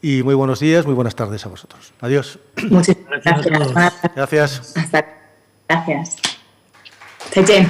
y muy buenos días, muy buenas tardes a vosotros. Adiós. Muchísimas gracias. Gracias. Gracias. 再见。